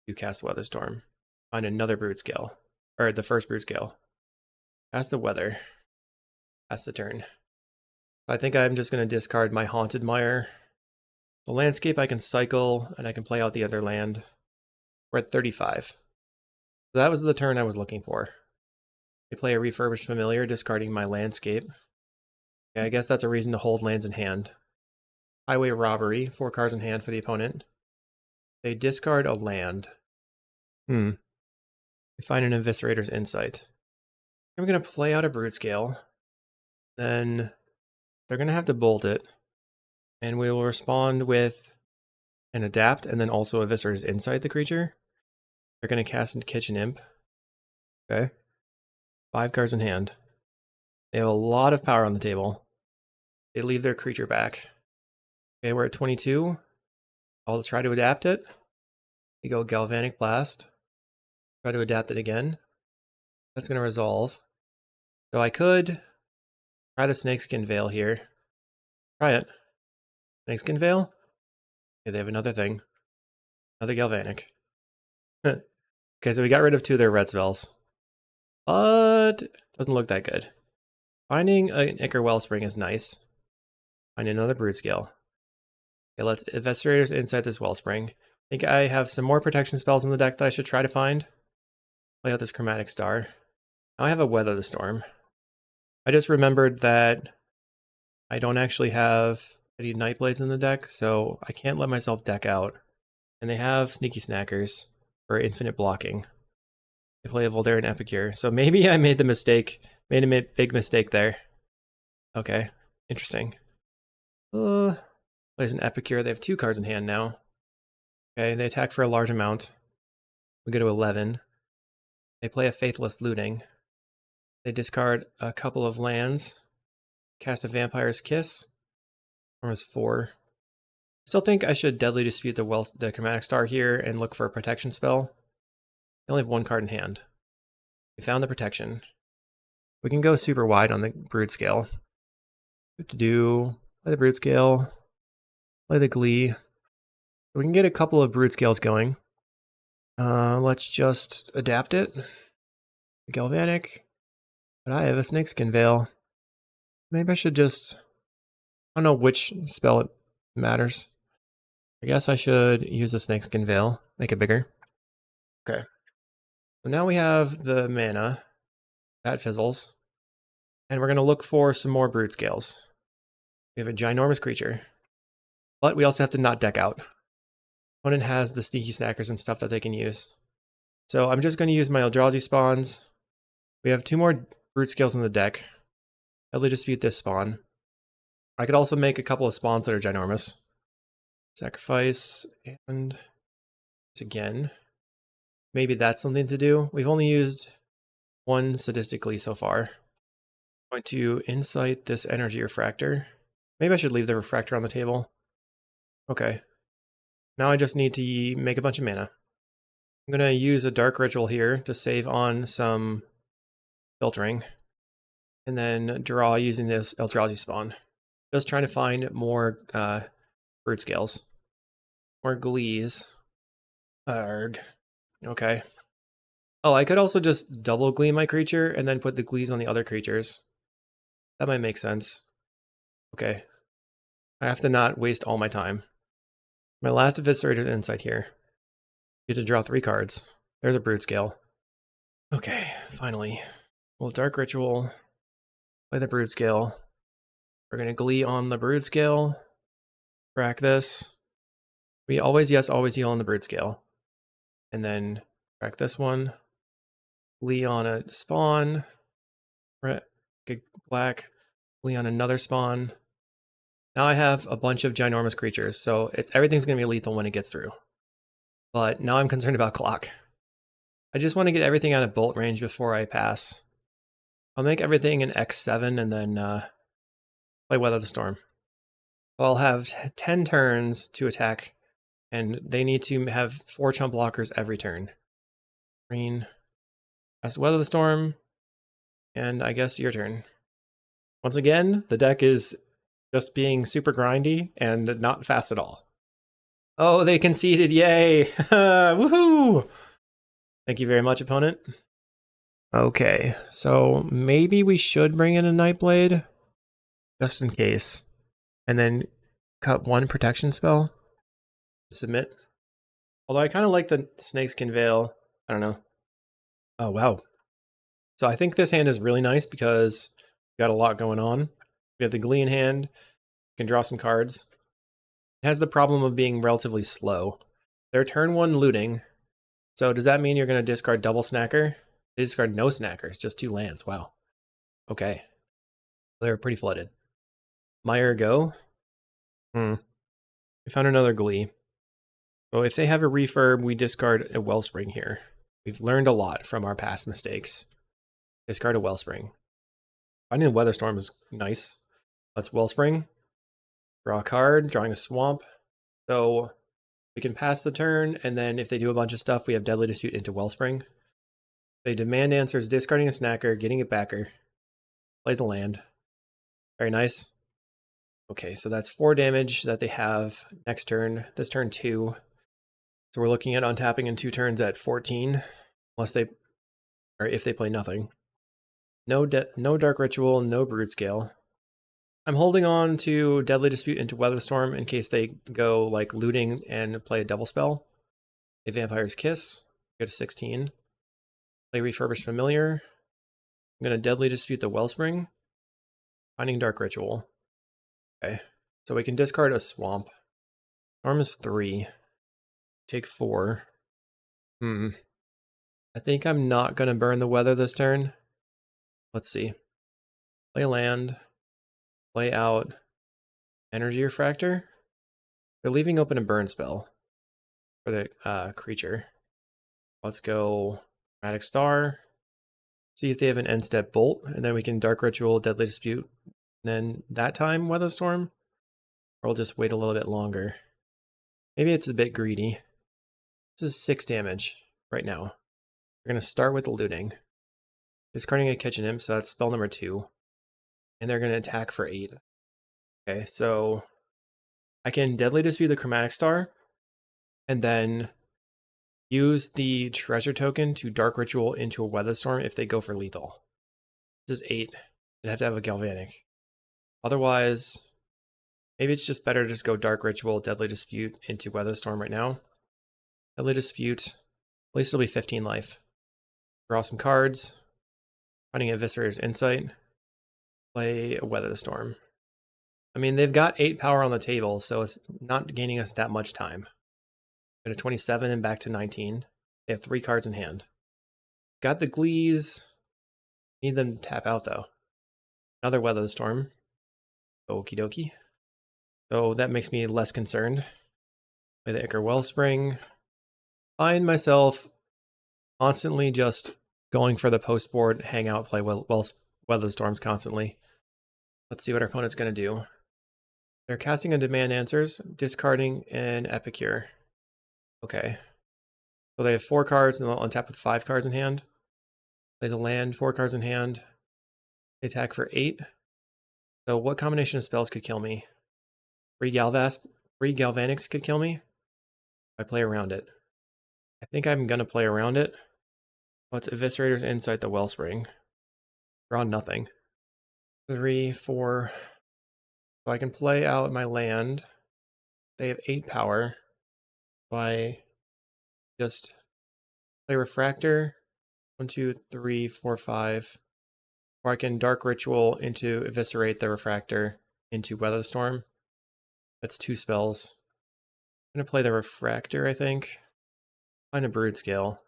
to cast Weatherstorm. Find another Broodscale. Or the first Broodscale. Cast the Weather. Pass the turn. I think I'm just going to discard my Haunted Mire. The landscape I can cycle, and I can play out the other land. We're at 35. So that was the turn I was looking for. I play a Refurbished Familiar, discarding my landscape. Okay, I guess that's a reason to hold lands in hand. Highway Robbery, 4 cards in hand for the opponent. They discard a land. They find an Eviscerator's Insight. I'm going to play out a Broodscale. Then they're going to have to bolt it. And we will respond with an Adapt, and then also Eviscerator's Insight the creature. They're going to cast into Kitchen Imp. Okay. 5 cards in hand. They have a lot of power on the table. They leave their creature back. Okay, we're at 22. I'll try to adapt it. We go Galvanic Blast. Try to adapt it again. That's going to resolve. So I could try the Snakeskin Veil here. Try it. Snakeskin Veil? Okay, they have another thing. Another Galvanic. Okay, so we got rid of 2 of their red spells. But doesn't look that good. Finding an Ichor Wellspring is nice. Find another Broodscale. Okay, let's Investigator's Insight this Wellspring. I think I have some more protection spells in the deck that I should try to find. Play out this Chromatic Star. Now I have a Weather the Storm. I just remembered that I don't actually have any Nightblades in the deck, so I can't let myself deck out. And they have Sneaky Snackers for infinite blocking. They play a Voldaren Epicure, so maybe I made a big mistake there. Okay, interesting. Plays an Epicure. They have 2 cards in hand now. Okay, they attack for a large amount. We go to 11. They play a Faithless Looting. They discard a couple of lands. Cast a Vampire's Kiss. Or is 4. Still think I should Deadly Dispute the Chromatic Star here and look for a protection spell. They only have 1 card in hand. We found the protection. We can go super wide on the Broodscale. What to do? Play the Broodscale. Play the Glee. We can get a couple of Broodscales going. Let's just adapt it. Galvanic. But I have a Snakeskin Veil. Maybe I should just... I don't know which spell it matters. I guess I should use the Snakeskin Veil. Make it bigger. Okay. So now we have the mana. That fizzles. And we're going to look for some more Broodscales. We have a ginormous creature. But we also have to not deck out. Opponent has the sneaky snackers and stuff that they can use. So I'm just going to use my Eldrazi spawns. We have 2 more Broodscales in the deck. Deadly Dispute this spawn. I could also make a couple of spawns that are ginormous. Sacrifice and again. Maybe that's something to do. We've only used 1 sadistically so far. I'm going to Insight this Energy Refractor. Maybe I should leave the Refractor on the table. Okay. Now I just need to make a bunch of mana. I'm going to use a Dark Ritual here to save on some filtering. And then draw using this Eldrazi spawn. Just trying to find more Broodscales. More Glees. Arg. Okay. Oh, I could also just double Glee my creature and then put the Glees on the other creatures. That might make sense. Okay. I have to not waste all my time. My last Eviscerated Insight here. You get to draw 3 cards. There's a Broodscale. Okay, finally. Well, Dark Ritual. Play the Broodscale. We're going to Glee on the Broodscale. Crack this. We always yes, always heal on the Broodscale. And then crack this one. Glee on a spawn. Red, black. Glee on another spawn. Now I have a bunch of ginormous creatures, so everything's going to be lethal when it gets through. But now I'm concerned about clock. I just want to get everything out of bolt range before I pass. I'll make everything an X7 and then play Weather the Storm. I'll have 10 turns to attack, and they need to have 4 chump blockers every turn. Green. That's Weather the Storm, and I guess your turn. Once again, the deck is just being super grindy and not fast at all. Oh, they conceded, yay! Woohoo! Thank you very much, opponent. Okay, so maybe we should bring in a Nightblade, just in case. And then cut 1 protection spell. Submit. Although I kind of like the Snakeskin Veil. I don't know. Oh, wow. So I think this hand is really nice because we got a lot going on. We have the Glee in hand. We can draw some cards. It has the problem of being relatively slow. They're turn 1 looting. So does that mean you're going to discard double snacker? They discard no snackers, just 2 lands. Wow. Okay. They're pretty flooded. Meyer go. We found another Glee. So if they have a refurb, we discard a Wellspring here. We've learned a lot from our past mistakes. Discard a Wellspring. Finding a Weatherstorm is nice. Let's Wellspring. Draw a card, drawing a Swamp. So we can pass the turn, and then if they do a bunch of stuff, we have Deadly Dispute into Wellspring. They demand answers, discarding a snacker, getting it backer. Plays a land. Very nice. Okay, so that's 4 damage that they have next turn. This turn 2. So we're looking at untapping in 2 turns at 14. Unless they, or if they play nothing. No Dark Ritual, no Broodscale. I'm holding on to Deadly Dispute into Weatherstorm in case they go like looting and play a double spell. A Vampire's Kiss. Go to 16. Play Refurbished Familiar. I'm going to Deadly Dispute the Wellspring. Finding Dark Ritual. Okay. So we can discard a Swamp. Storm is 3. Take 4. I think I'm not going to burn the Weather this turn. Let's see. Play land. Play out Energy Refractor. They're leaving open a burn spell for the creature. Let's go Chromatic Star. See if they have an end step Bolt, and then we can Dark Ritual, Deadly Dispute. And then that time Weatherstorm, or we'll just wait a little bit longer. Maybe it's a bit greedy. This is 6 damage right now. We're going to start with the looting. Discarding a Kitchen Imp, so that's spell number 2. And they're going to attack for 8. Okay, so I can Deadly Dispute the Chromatic Star, and then use the treasure token to Dark Ritual into a Weatherstorm if they go for lethal. This is 8. I'd have to have a Galvanic. Otherwise, maybe it's just better to just go Dark Ritual, Deadly Dispute into Weatherstorm right now. Deadly Dispute, at least it'll be 15 life. Draw some cards. Finding Eviscerator's Insight. Play a Weatherstorm. I mean, they've got 8 power on the table, so it's not gaining us that much time. Go to 27 and back to 19. They have 3 cards in hand. Got the Glees. Need them to tap out, though. Another Weatherstorm. Okie dokie. So that makes me less concerned. Play the Ichor Wellspring. Find myself constantly just going for the post board, hang out, play Weatherstorms constantly. Let's see what our opponent's going to do. They're casting a Demand Answers, discarding an Epicure. Okay. So they have 4 cards and they'll untap with 5 cards in hand. Plays a land, 4 cards in hand. They attack for 8. So what combination of spells could kill me? 3 Galvanics could kill me. I play around it. I think I'm going to play around it. Let's Eviscerator's Insight the Wellspring. Draw nothing. 3, 4. So I can play out my land. They have 8 power. So I just play Refractor. 1, 2, 3, 4, 5. Or I can Dark Ritual into Eviscerate the Refractor into Weatherstorm. That's 2 spells. I'm going to play the Refractor, I think. Find a Broodscale.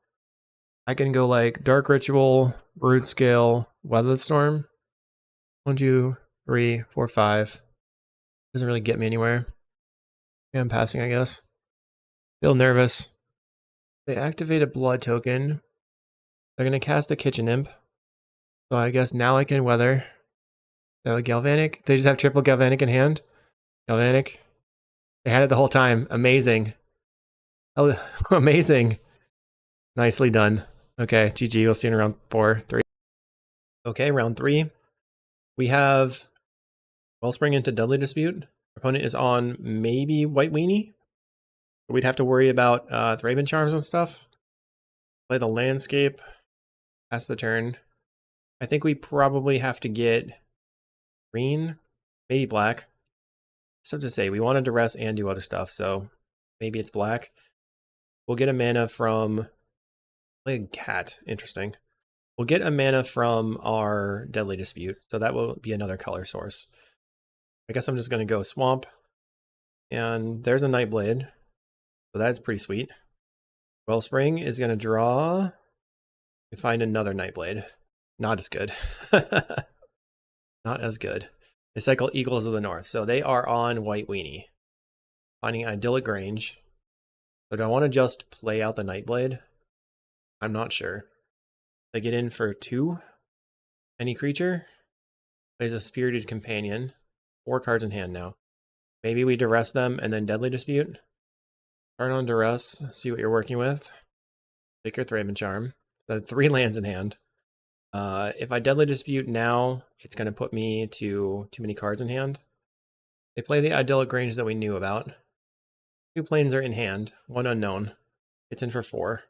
I can go like Dark Ritual, Broodscale, Weatherstorm. 1, 2, 3, 4, 5. Doesn't really get me anywhere. Yeah, I'm passing, I guess. Feel nervous. They activate a blood token. They're going to cast the Kitchen Imp. So I guess now I can weather. The Galvanic. They just have triple Galvanic in hand. Galvanic. They had it the whole time. Amazing. Oh, amazing. Nicely done. Okay, GG. We'll see you in round 4, 3. Okay, round 3. We have Wellspring into Deadly Dispute. Our opponent is on maybe White Weenie. We'd have to worry about Thraben Charms and stuff. Play the Landscape. Pass the turn. I think we probably have to get green, maybe black. So to say, we want to duress and do other stuff, so maybe it's black. We'll get a mana from... Play a cat. Interesting. We'll get a mana from our Deadly Dispute, so that will be another color source. I guess I'm just going to go Swamp. And there's a Nightblade. So that's pretty sweet. Wellspring is going to draw... We find another Nightblade. Not as good. Not as good. They cycle Eagles of the North. So they are on White Weenie. Finding Idyllic Range. So do I want to just play out the Nightblade? I'm not sure. They get in for 2. Any creature. Plays a Spirited Companion. 4 cards in hand now. Maybe we duress them and then Deadly Dispute. Turn on duress. See what you're working with. Take your Thraben Charm. So 3 lands in hand. If I Deadly Dispute now, it's going to put me to too many cards in hand. They play the Idyllic Range that we knew about. 2 planes are in hand, 1 unknown. It's in for 4.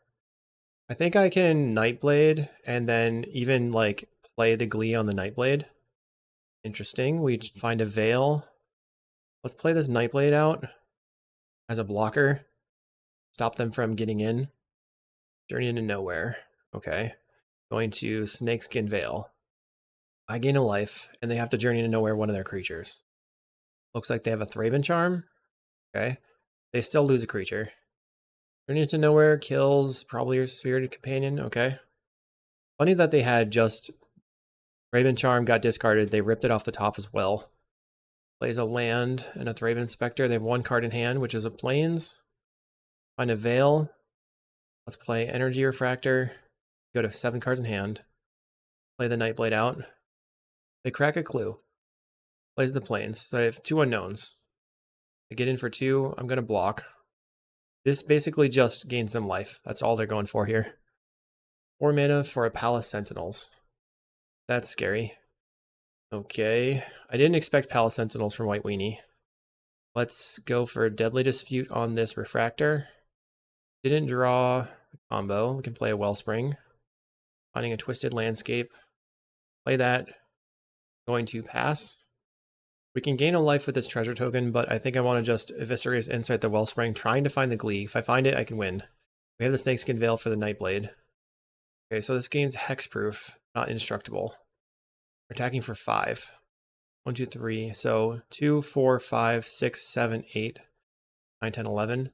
I think I can Nightblade and then even like play the Glee on the Nightblade. Interesting. We find a Veil. Let's play this Nightblade out as a blocker. Stop them from getting in. Journey into Nowhere. Okay. Going to Snakeskin Veil. I gain a life, and they have to Journey into Nowhere one of their creatures. Looks like they have a Thraben Charm. Okay. They still lose a creature. Journey into Nowhere kills probably your Spirited Companion. Okay. Funny that they had just Thraben Charm got discarded. They ripped it off the top as well. Plays a land and a Thraben Inspector. They have 1 card in hand, which is a Plains. Find a Veil. Let's play Energy Refractor. Go to 7 cards in hand. Play the Nightblade out. They crack a clue. Plays the Plains. So I have 2 unknowns. I get in for 2. I'm going to block. This basically just gains them life. That's all they're going for here. 4 mana for a Palace Sentinels. That's scary. Okay. I didn't expect Palace Sentinels from White Weenie. Let's go for Deadly Dispute on this Refractor. Didn't draw a combo. We can play a Wellspring. Finding a Twisted Landscape. Play that. Going to pass. We can gain a life with this treasure token, but I think I want to just Eviscerate Insight the Wellspring, trying to find the Glee. If I find it, I can win. We have the Snakeskin Veil for the Nightblade. Okay, so this gains Hexproof, not Indestructible. We're attacking for 5. 1, 2, 3. So 2, 4, 5, 6, 7, 8, 9, 10, 11.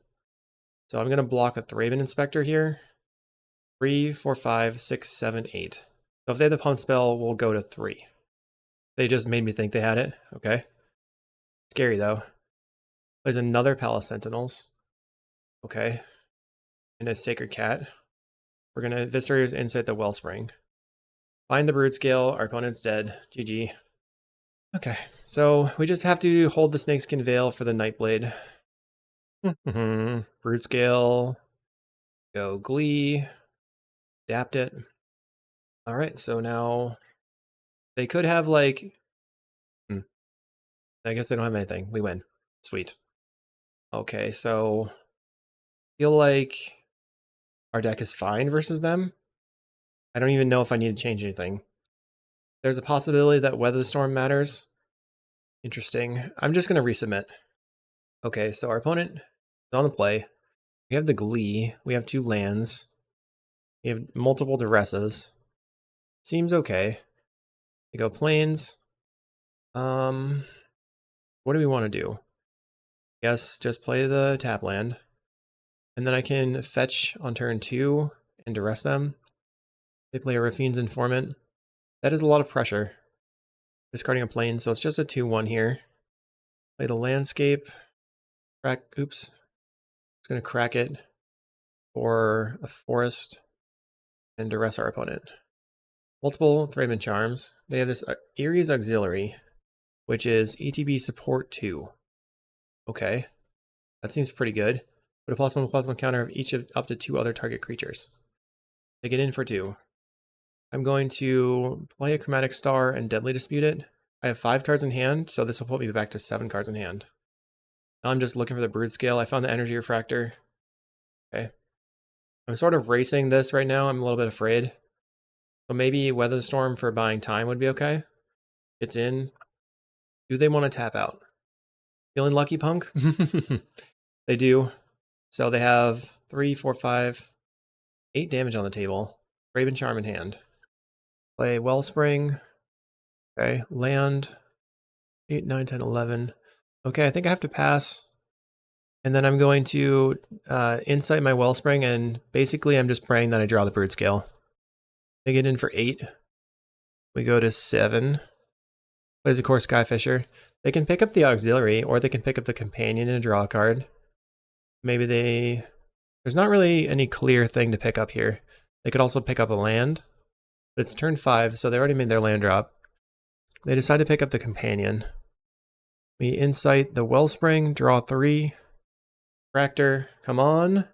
So I'm going to block a Thraben Inspector here. 3, 4, 5, 6, 7, 8. So if they have the Pump Spell, we'll go to 3. They just made me think they had it. Okay. Scary though. Plays another Palace Sentinels. Okay. And a Sacred Cat. We're going to Eviscerate Insight the Wellspring. Find the Broodscale. Our opponent's dead. GG. Okay. So we just have to hold the Snakeskin Veil for the Nightblade. Broodscale. Go Glee. Adapt it. Alright, so now they could have like... I guess they don't have anything. We win. Sweet. Okay, so... I feel like our deck is fine versus them. I don't even know if I need to change anything. There's a possibility that Weather Storm matters. Interesting. I'm just going to resubmit. Okay, so our opponent is on the play. We have the Glee. We have 2 lands. We have multiple Duresses. Seems okay. We go Plains. What do we want to do? Yes, just play the tap land. And then I can fetch on turn 2 and Duress them. They play a Raffine's Informant. That is a lot of pressure. Discarding a plane, so it's just a 2-1 here. Play the Landscape. Crack, oops. Just gonna crack it for a Forest and Duress our opponent. Multiple Thraben Charms. They have this Erie's Auxiliary, which is ETB Support 2. Okay. That seems pretty good. Put a +1/+1 counter of each of up to 2 other target creatures. They get in for 2. I'm going to play a Chromatic Star and Deadly Dispute it. I have 5 cards in hand, so this will put me back to 7 cards in hand. Now I'm just looking for the Broodscale. I found the Energy Refractor. Okay. I'm sort of racing this right now. I'm a little bit afraid. So maybe Weather Storm for buying time would be okay. It's in. Do they want to tap out? Feeling lucky, punk? They do. So they have 3, 4, 5, 8 damage on the table. Raven Charm in hand. Play Wellspring. Okay, land. 8, 9, 10, 11. Okay, I think I have to pass. And then I'm going to insight my Wellspring, and basically I'm just praying that I draw the Broodscale. They get in for 8. We go to 7. Plays a Core Skyfisher. They can pick up the Auxiliary, or they can pick up the Companion and draw a card. Maybe they... There's not really any clear thing to pick up here. They could also pick up a land. But it's turn 5, so they already made their land drop. They decide to pick up the Companion. We insight the Wellspring, draw 3. Fractor, come on.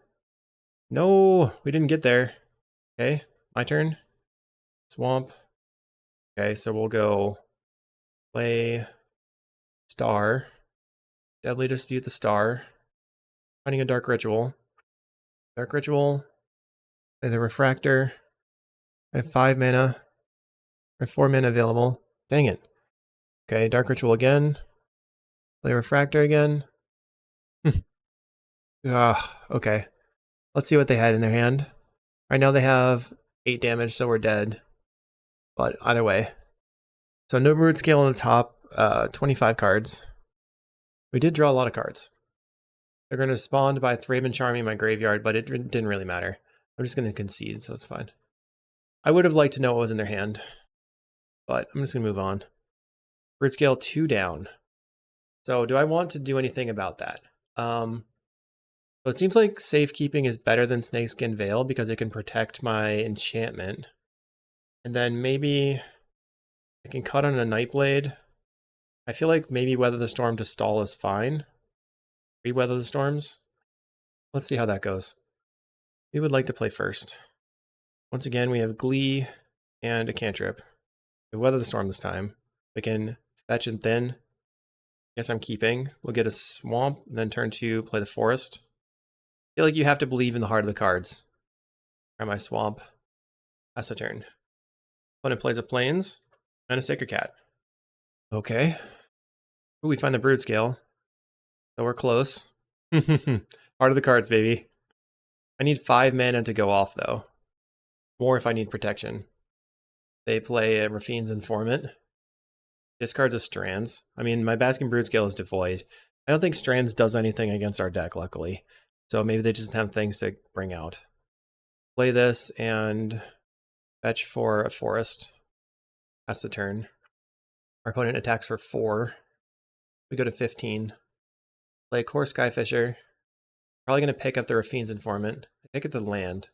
No, we didn't get there. Okay, my turn. Swamp. Okay, so we'll go play Star. Deadly Dispute the Star. Finding a Dark Ritual. Dark Ritual. Play the Refractor. I have 5 mana. I have 4 mana available. Dang it. Okay, Dark Ritual again. Play Refractor again. Okay. Let's see what they had in their hand. Right now they have 8 damage, so we're dead. But either way. So no Broodscale on the top, 25 cards. We did draw a lot of cards. They're going to spawn by Thraben Charming my graveyard, but it didn't really matter. I'm just going to concede, so it's fine. I would have liked to know what was in their hand, but I'm just going to move on. Broodscale 2 down. So do I want to do anything about that? So it seems like safekeeping is better than Snakeskin Veil because it can protect my enchantment. And then maybe I can cut on a Nightblade. I feel like maybe Weather the Storm to stall is fine. Re-Weather the Storms. Let's see how that goes. We would like to play first. Once again, we have Glee and a cantrip. We Weather the Storm this time. We can fetch and thin. Guess I'm keeping. We'll get a swamp, and then turn to play the forest. I feel like you have to believe in the heart of the cards. Try my swamp. Pass a turn. Opponent plays a plains and a sacred cat. Okay. Ooh, we find the Broodscale. So we're close. Heart of the cards, baby. I need 5 mana to go off, though. More if I need protection. They play a Rafine's Informant. Discards a Strands. I mean, my Basking Broodscale is devoid. I don't think Strands does anything against our deck, luckily. So maybe they just have things to bring out. Play this and fetch for a forest. Pass the turn. Our opponent attacks for 4. We go to 15. Play Core Skyfisher. Probably going to pick up the Rafine's Informant. I pick up the land.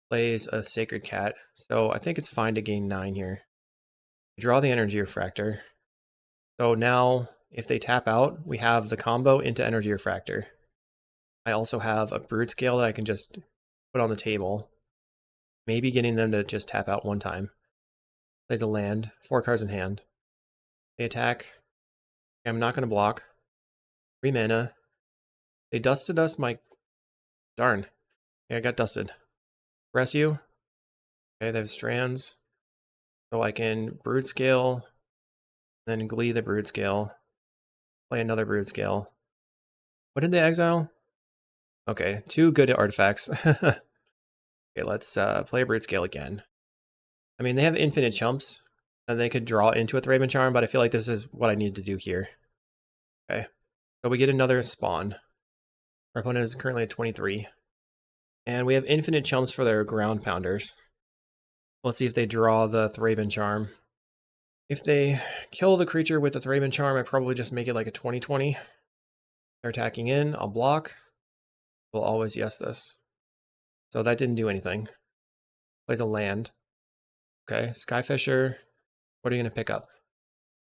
Plays a Sacred Cat. So I think it's fine to gain 9 here. Draw the Energy Refractor. So now, if they tap out, we have the combo into Energy Refractor. I also have a Broodscale that I can just put on the table. Maybe getting them to just tap out one time. Plays a land, 4 cards in hand. They attack. I'm not going to block. 3 mana. They dusted us my... Darn. Okay, I got dusted. Press you. Okay, they have Strands. So I can Broodscale, then Glee the Broodscale. Play another Broodscale. What did they exile? Okay, 2 good artifacts. Okay, let's play a Broodscale again. I mean, they have infinite chumps, and they could draw into a Thraben Charm, but I feel like this is what I need to do here. Okay, so we get another spawn. Our opponent is currently at 23. And we have infinite chumps for their ground pounders. Let's see if they draw the Thraben Charm. If they kill the creature with the Thraben Charm, I probably just make it like a 20-20. They're attacking in, I'll block. We'll always yes this. So that didn't do anything. Plays a land. Okay, Skyfisher. What are you going to pick up?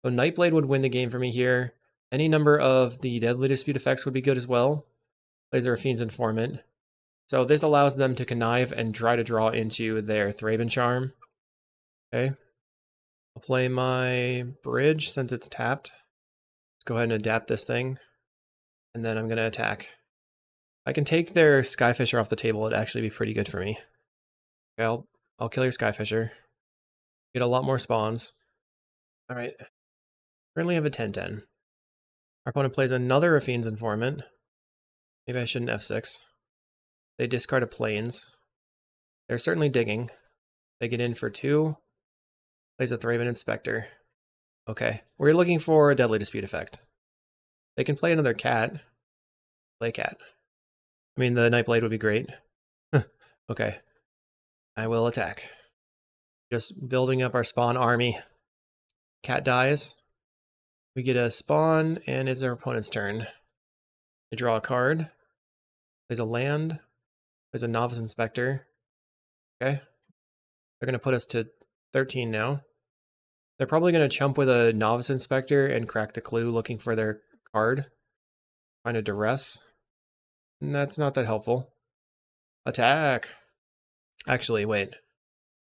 So Nightblade would win the game for me here. Any number of the Deadly Dispute effects would be good as well. Plays a Rafine's Informant. So this allows them to connive and try to draw into their Thraben Charm. Okay. I'll play my bridge since it's tapped. Let's go ahead and adapt this thing. And then I'm going to attack. If I can take their Skyfisher off the table, it'd actually be pretty good for me. Okay, I'll kill your Skyfisher. Get a lot more spawns. Alright. Currently have a 10-10. Our opponent plays another Rafine's Informant. Maybe I shouldn't F6. They discard a plains. They're certainly digging. They get in for 2. Plays a Thraben Inspector. Okay, we're looking for a Deadly Dispute effect. They can play another cat. Play cat. I mean, the Nightblade would be great. Okay. I will attack. Just building up our spawn army. Cat dies. We get a spawn, and it's our opponent's turn. They draw a card. Plays a land. Plays a Novice Inspector. Okay. They're going to put us to 13 now. They're probably going to chump with a Novice Inspector and crack the clue looking for their card. Find a Duress. And that's not that helpful. Attack! Actually, wait.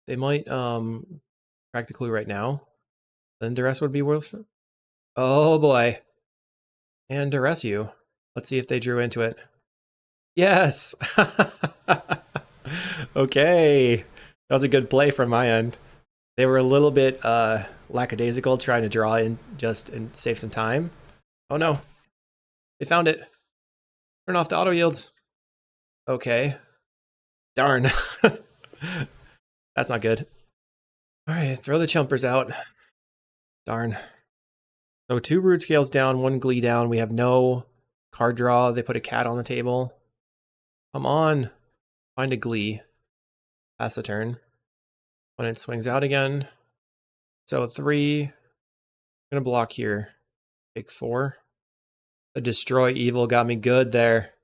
They might crack the clue right now. Then Duress would be worth it. Oh boy. And Duress you. Let's see if they drew into it. Yes! Okay. That was a good play from my end. They were a little bit lackadaisical trying to draw in just and save some time. Oh no. They found it. Turn off the auto yields. Okay. Darn. That's not good. Alright, throw the chumpers out. Darn. So 2 Broodscales down, 1 Glee down. We have no card draw. They put a cat on the table. Come on. Find a Glee. Pass the turn. When it swings out again. So 3. I'm going to block here. Take 4. The Destroy Evil got me good there.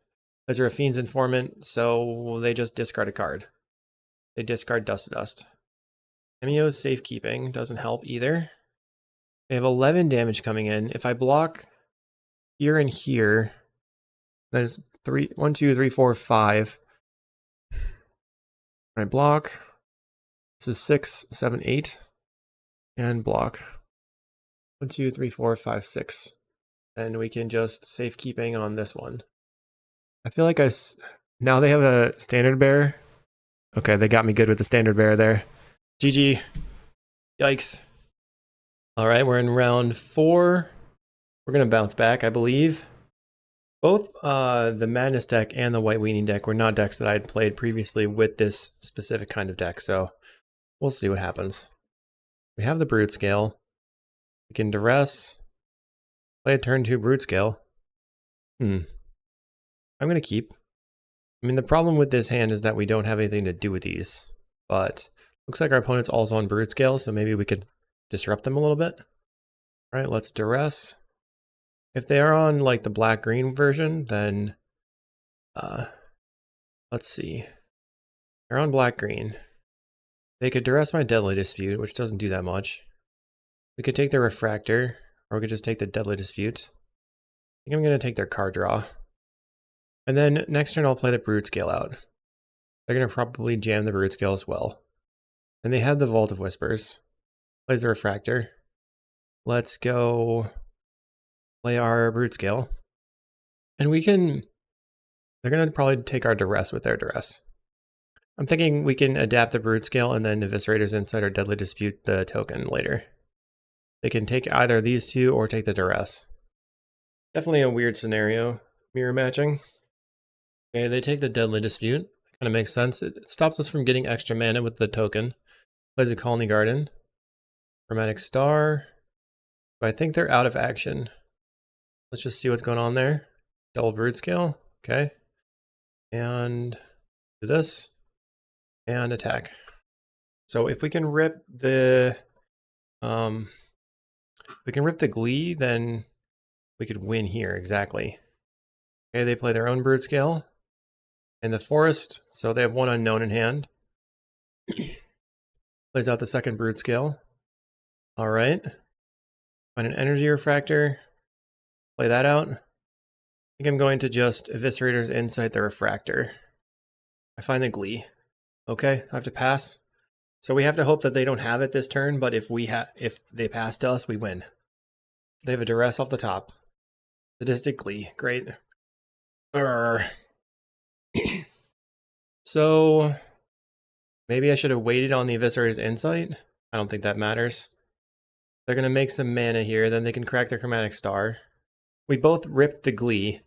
Those are a Fiend's Informant, so they just discard a card. They discard Dust to Dust. Cameo Safekeeping doesn't help either. They have 11 damage coming in. If I block here and here, there's 1, 2, 3, 4, 5. I block. This is 6, 7, 8. And block. 1, 2, 3, 4, 5, 6. And we can just safekeeping on this one. I feel like now they have a standard bearer. Okay, they got me good with the standard bearer there. GG. Yikes. All right, we're in round 4. We're going to bounce back, I believe. Both the Madness deck and the White Weenie deck were not decks that I had played previously with this specific kind of deck, so we'll see what happens. We have the Broodscale. We can duress. Play a turn 2 Broodscale. I'm going to keep. I mean, the problem with this hand is that we don't have anything to do with these, but looks like our opponent's also on Broodscale, so maybe we could disrupt them a little bit. All right, let's duress. If they are on like the black-green version, then let's see. They're on black-green. They could duress my Deadly Dispute, which doesn't do that much. We could take their Refractor, or we could just take the Deadly Dispute. I think I'm going to take their card draw. And then next turn I'll play the Broodscale out. They're going to probably jam the Broodscale as well. And they have the Vault of Whispers. Plays the Refractor. Let's go play our Broodscale. And we can... They're going to probably take our Duress with their Duress. I'm thinking we can adapt the Broodscale and then Eviscerator's Insight or Deadly Dispute the token later. They can take either of these two or take the Duress. Definitely a weird scenario. Mirror matching. Okay, they take the Deadly Dispute. Kind of makes sense. It stops us from getting extra mana with the token. Plays a Colony Garden. Chromatic Star. But I think they're out of action. Let's just see what's going on there. Double Broodscale. Okay. And do this. And attack. So if we can rip the Glee, then we could win here, exactly. Okay, they play their own Broodscale. And the Forest, so they have one unknown in hand. Plays out the second Broodscale. Alright. Find an Energy Refractor. Play that out. I think I'm going to just Eviscerator's Insight the Refractor. I find the Glee. Okay, I have to pass. So we have to hope that they don't have it this turn, but if they pass to us, we win. They have a Duress off the top. Sadistic Glee, great. So maybe I should have waited on the Eviscerator's Insight. I don't think that matters. They're going to make some mana here, then they can crack their Chromatic Star. We both ripped the Glee,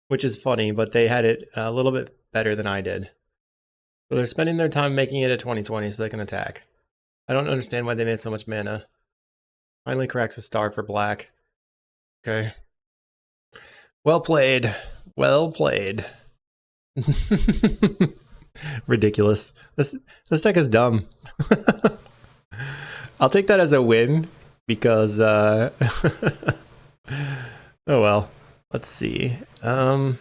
which is funny, but they had it a little bit better than I did. So they're spending their time making it a 20/20 so they can attack. I don't understand why they made so much mana. Finally cracks a star for black. Okay. Well played. Well played. Ridiculous. This deck is dumb. I'll take that as a win because oh well. Let's see. Man,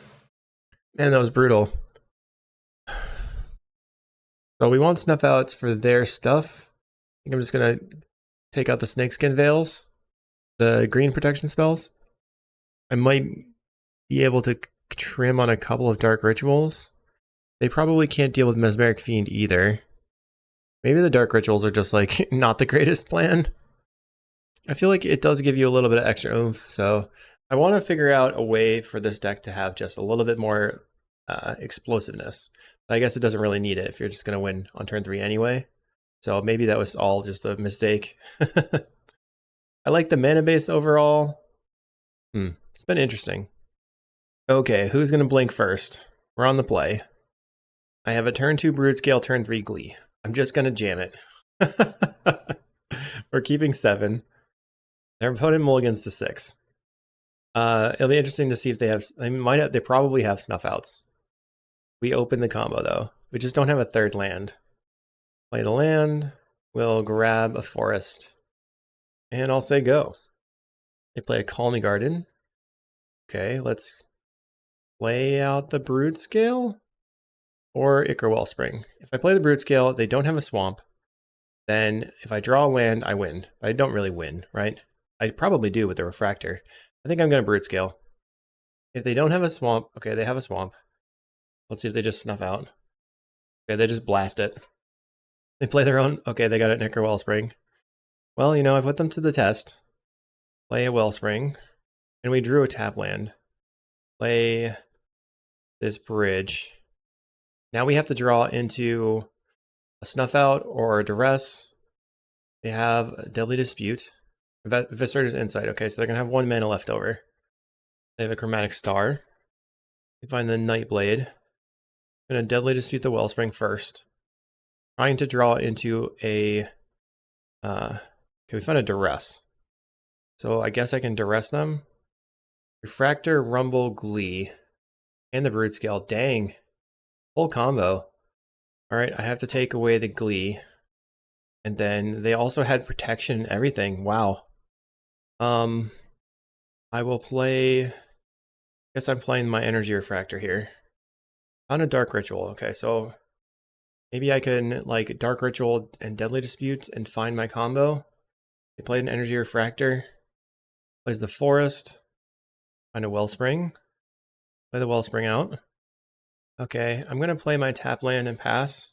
that was brutal. So we want Snuff Outs for their stuff. I think I'm just gonna take out the Snakeskin Veils, the green protection spells. I might be able to trim on a couple of Dark Rituals. They probably can't deal with Mesmeric Fiend either. Maybe the Dark Rituals are just like not the greatest plan. I feel like it does give you a little bit of extra oomph, so I want to figure out a way for this deck to have just a little bit more explosiveness. But I guess it doesn't really need it if you're just going to win on turn 3 anyway. So maybe that was all just a mistake. I like the mana base overall. It's been interesting. Okay, who's going to blink first? We're on the play. I have a turn 2 Broodscale, turn 3 Glee. I'm just going to jam it. We're keeping 7. Their opponent mulligans to 6. It'll be interesting to see if they have... They probably have Snuff Outs. We open the combo, though. We just don't have a third land. Play the land. We'll grab a Forest. And I'll say go. They play a Colony Garden. Okay, let's play out the Broodscale or Ichor Wellspring. If I play the Broodscale, they don't have a swamp. Then if I draw a land, I win. I don't really win, right? I probably do with the Refractor. I think I'm going to Broodscale. If they don't have a swamp, okay, they have a swamp. Let's see if they just snuff out. Okay, they just blast it. They play their own. Okay, they got an Ichor Wellspring. Well, you know, I put them to the test. Play a Wellspring. And we drew a tap land. Play this bridge. Now we have to draw into a Snuff Out or a Duress. They have a Deadly Dispute. Viscer's Insight. Okay, so they're going to have 1 mana left over. They have a Chromatic Star. We find the Nightblade. I'm going to Deadly Dispute the Wellspring first. Trying to draw into a... okay, we found a Duress. So I guess I can Duress them. Refractor, Rumble, Glee. And the Broodscale. Dang. Full combo. Alright, I have to take away the Glee. And then they also had protection and everything. Wow. I will play... I guess I'm playing my Energy Refractor here. On a Dark Ritual. Okay, so maybe I can like Dark Ritual and Deadly Dispute and find my combo. They played an Energy Refractor. Plays the Forest. Find a Wellspring. Play the Wellspring out. Okay, I'm going to play my tap land and pass.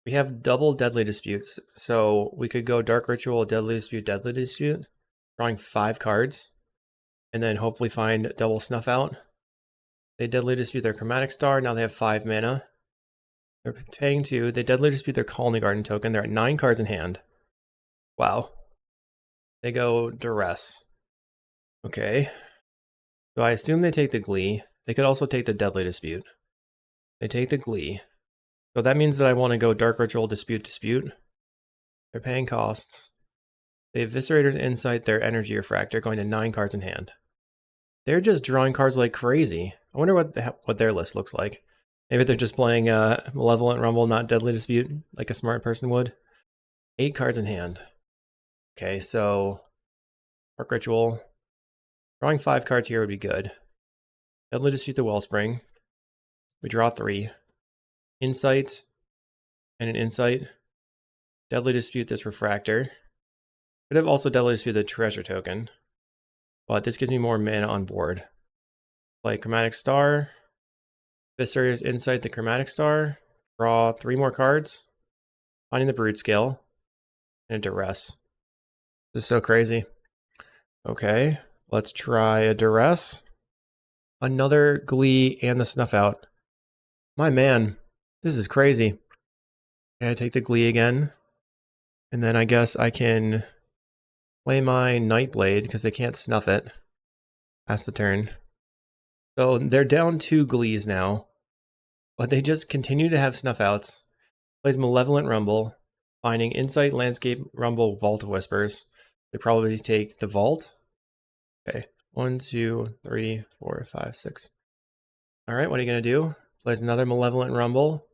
We have double Deadly Disputes, so we could go Dark Ritual, Deadly Dispute, drawing 5 cards, and then hopefully find double Snuff Out. They Deadly Dispute their Chromatic Star, now they have 5 mana. They're paying 2, they Deadly Dispute their Colony Garden token, they're at 9 cards in hand. Wow. They go Duress. Okay. So I assume they take the Glee. They could also take the Deadly Dispute. They take the Glee. So that means that I want to go Dark Ritual, Dispute. They're paying costs. They have Viscerator's Insight, their Energy Refractor, going to 9 cards in hand. They're just drawing cards like crazy. I wonder what their list looks like. Maybe they're just playing Malevolent Rumble, not Deadly Dispute, like a smart person would. 8 cards in hand. Okay, so Dark Ritual. Drawing 5 cards here would be good. Deadly Dispute the Wellspring. We draw 3. Insight and an Insight. Deadly Dispute this Refractor. Could have also Deadly Dispute the Treasure token, but this gives me more mana on board. Play Chromatic Star. Viscerator's Insight the Chromatic Star. Draw 3 more cards. Finding the Broodscale. And a Duress. This is so crazy. Okay, let's try a Duress. Another Glee and the Snuff Out. My man, this is crazy. Okay, I take the Glee again. And then I guess I can play my Nightblade because they can't snuff it. Pass the turn. So they're down 2 Glees now. But they just continue to have snuff outs. Plays Malevolent Rumble. Finding Insight, Landscape, Rumble, Vault of Whispers. They probably take the Vault. Okay. 1, 2, 3, 4, 5, 6. Alright, what are you going to do? Plays another Malevolent Rumble.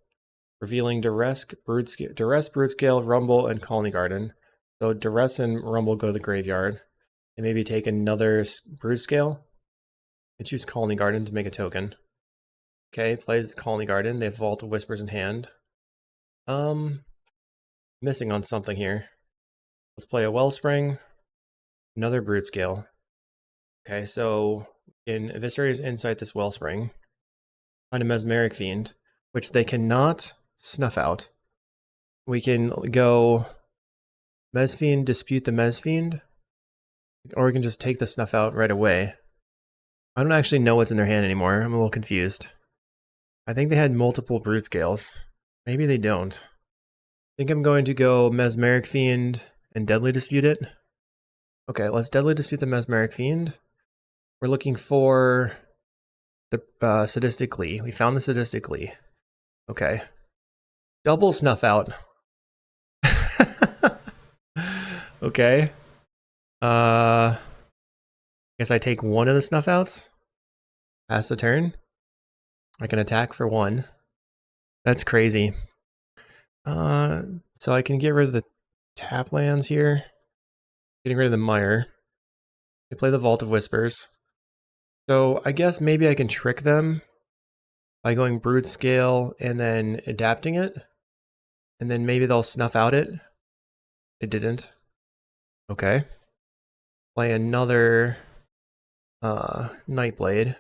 Revealing Duress, Broodscale, Rumble, and Colony Garden. So Duress and Rumble go to the graveyard. And maybe take another Broodscale. And choose Colony Garden to make a token. Okay, plays the Colony Garden. They have Vault of Whispers in hand. Missing on something here. Let's play a Wellspring. Another Broodscale. Okay, so in Viscerator's Insight this Wellspring. Find a Mesmeric Fiend, which they cannot snuff out. We can go Mesfiend, Dispute the Mesfiend, or we can just take the Snuff Out right away. I don't actually know what's in their hand anymore. I'm a little confused. I think they had multiple Broodscales. Maybe they don't. I think I'm going to go Mesmeric Fiend and Deadly Dispute it. Okay, let's Deadly Dispute the Mesmeric Fiend. We're looking for the Sadistic Glee. We found the Sadistic Glee. Okay. Double Snuff Out. Okay. Guess I take one of the Snuff Outs. Pass the turn. I can attack for 1. That's crazy. So I can get rid of the tap lands here. Getting rid of the Mire. They play the Vault of Whispers. So I guess maybe I can trick them by going Broodscale and then adapting it. And then maybe they'll snuff out it. It didn't. Okay. Play another Nightblade.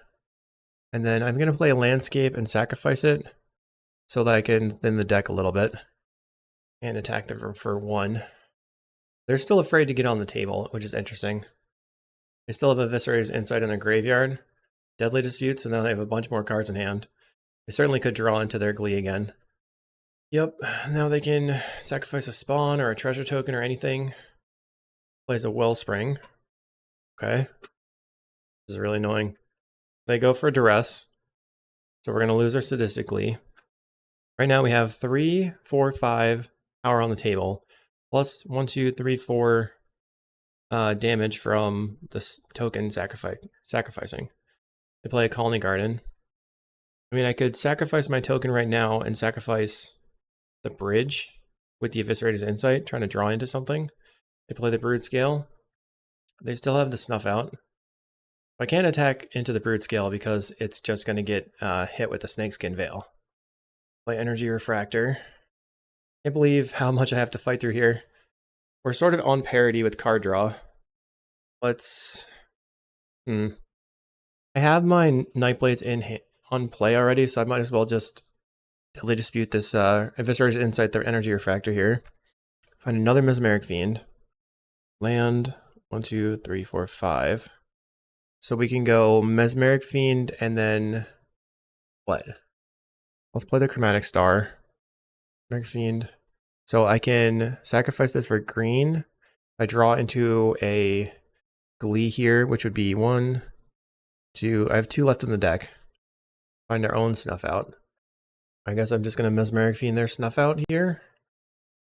And then I'm gonna play a landscape and sacrifice it so that I can thin the deck a little bit and attack them for 1. They're still afraid to get on the table, which is interesting. They still have Eviscerator's Insight in their graveyard, Deadly Disputes, and now they have a bunch more cards in hand. They certainly could draw into their Glee again. Yep, now they can sacrifice a spawn or a treasure token or anything. Plays a Wellspring. Okay. This is really annoying. They go for Duress. So we're going to lose our Sadistically. Right now we have 3, 4, 5 power on the table. Plus 1, 2, 3, 4 damage from this token sacrificing. They play a Colony Garden. I mean, I could sacrifice my token right now and sacrifice the bridge with the Eviscerator's Insight, trying to draw into something. They play the Broodscale. They still have the Snuff Out. I can't attack into the Broodscale because it's just going to get hit with the Snakeskin Veil. Play Energy Refractor. Can't believe how much I have to fight through here. We're sort of on parity with card draw. Let's... I have my Nightblades on play already, so I might as well just Deadly Dispute this Eviscerator's Insight, their Energy Refractor here. Find another Mesmeric Fiend. Land 1, 2, 3, 4, 5. So we can go Mesmeric Fiend and then what? Let's play the Chromatic Star. Mesmeric Fiend. So I can sacrifice this for green. I draw into a Glee here, which would be 1, 2. I have 2 left in the deck. Find our own Snuff Out. I guess I'm just gonna Mesmeric Fiend their Snuff Out here.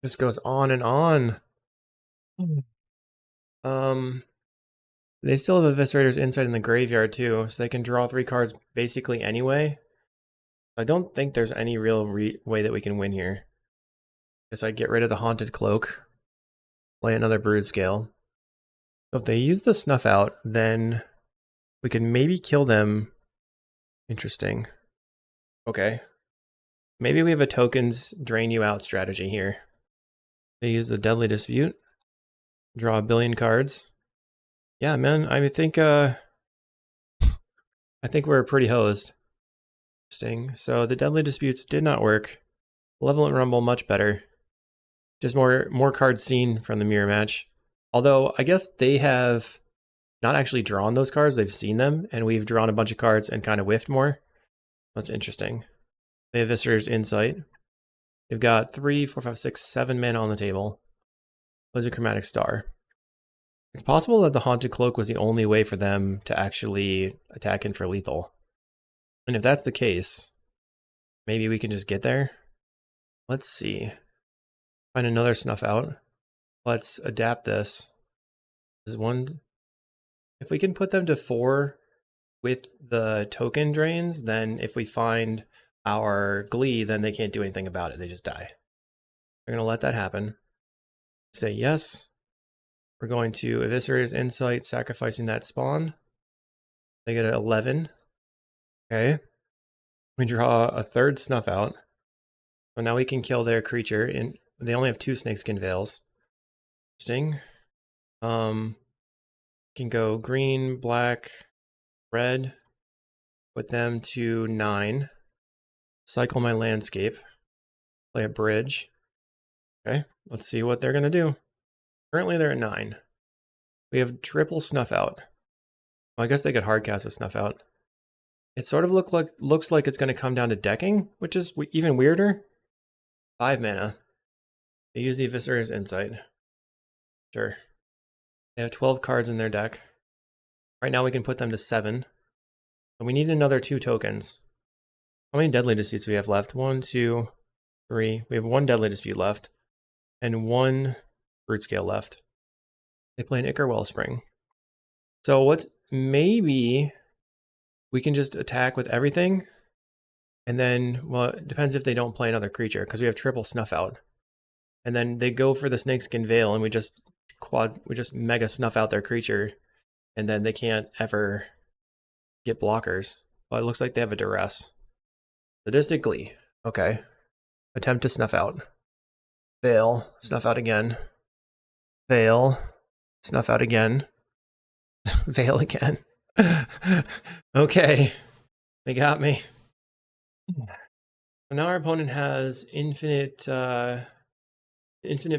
Just goes on and on. They still have Eviscerator's Insight in the graveyard too, so they can draw 3 cards basically anyway. I don't think there's any real way that we can win here. Guess I get rid of the Haunted Cloak, play another Broodscale. So if they use the Snuff Out, then we can maybe kill them. Interesting. Okay. Maybe we have a tokens drain you out strategy here. They use the Deadly Dispute, draw a billion cards. Yeah, man, I think we're pretty hosed. Interesting. So the Deadly Disputes did not work. Malevolent Rumble much better. Just more cards seen from the mirror match. Although I guess they have not actually drawn those cards, they've seen them, and we've drawn a bunch of cards and kind of whiffed more. That's interesting. They have Eviscerator's Insight. They've got 3, 4, 5, 6, 7 mana on the table. Plays a Chromatic Star. It's possible that the Haunted Cloak was the only way for them to actually attack in for lethal. And if that's the case, maybe we can just get there. Let's see. Find another Snuff Out. Let's adapt this. This is 1. If we can put them to 4 with the token drains, then if we find our Glee, then they can't do anything about it. They just die. We're going to let that happen. Say yes. We're going to Eviscerator's Insight, sacrificing that spawn. They get an 11. Okay. We draw a 3rd Snuff Out. So now we can kill their creature. And they only have 2 Snakeskin Veils. Interesting. Can go green, black, red. Put them to 9. Cycle my landscape. Play a bridge. Okay. Let's see what they're going to do. Currently they're at 9. We have triple Snuff Out. Well, I guess they could hardcast a Snuff Out. It sort of looks like it's going to come down to decking, which is even weirder. 5 mana. They use the Eviscerator's Insight. Sure. They have 12 cards in their deck. Right now we can put them to 7. And we need another 2 tokens. How many Deadly Disputes do we have left? 1, 2, 3. We have 1 Deadly Dispute left. And 1 Broodscale left. They play an Ichor Wellspring. So what's maybe we can just attack with everything. And then, well, it depends if they don't play another creature, because we have triple Snuff Out. And then they go for the Snakeskin Veil, and we just mega snuff out their creature, and then they can't ever get blockers. Oh, it looks like they have a duress. Sadistic Glee. Okay. Attempt to snuff out. Fail. Snuff out again. Fail. Snuff out again. Fail again. Okay. They got me. So now our opponent has infinite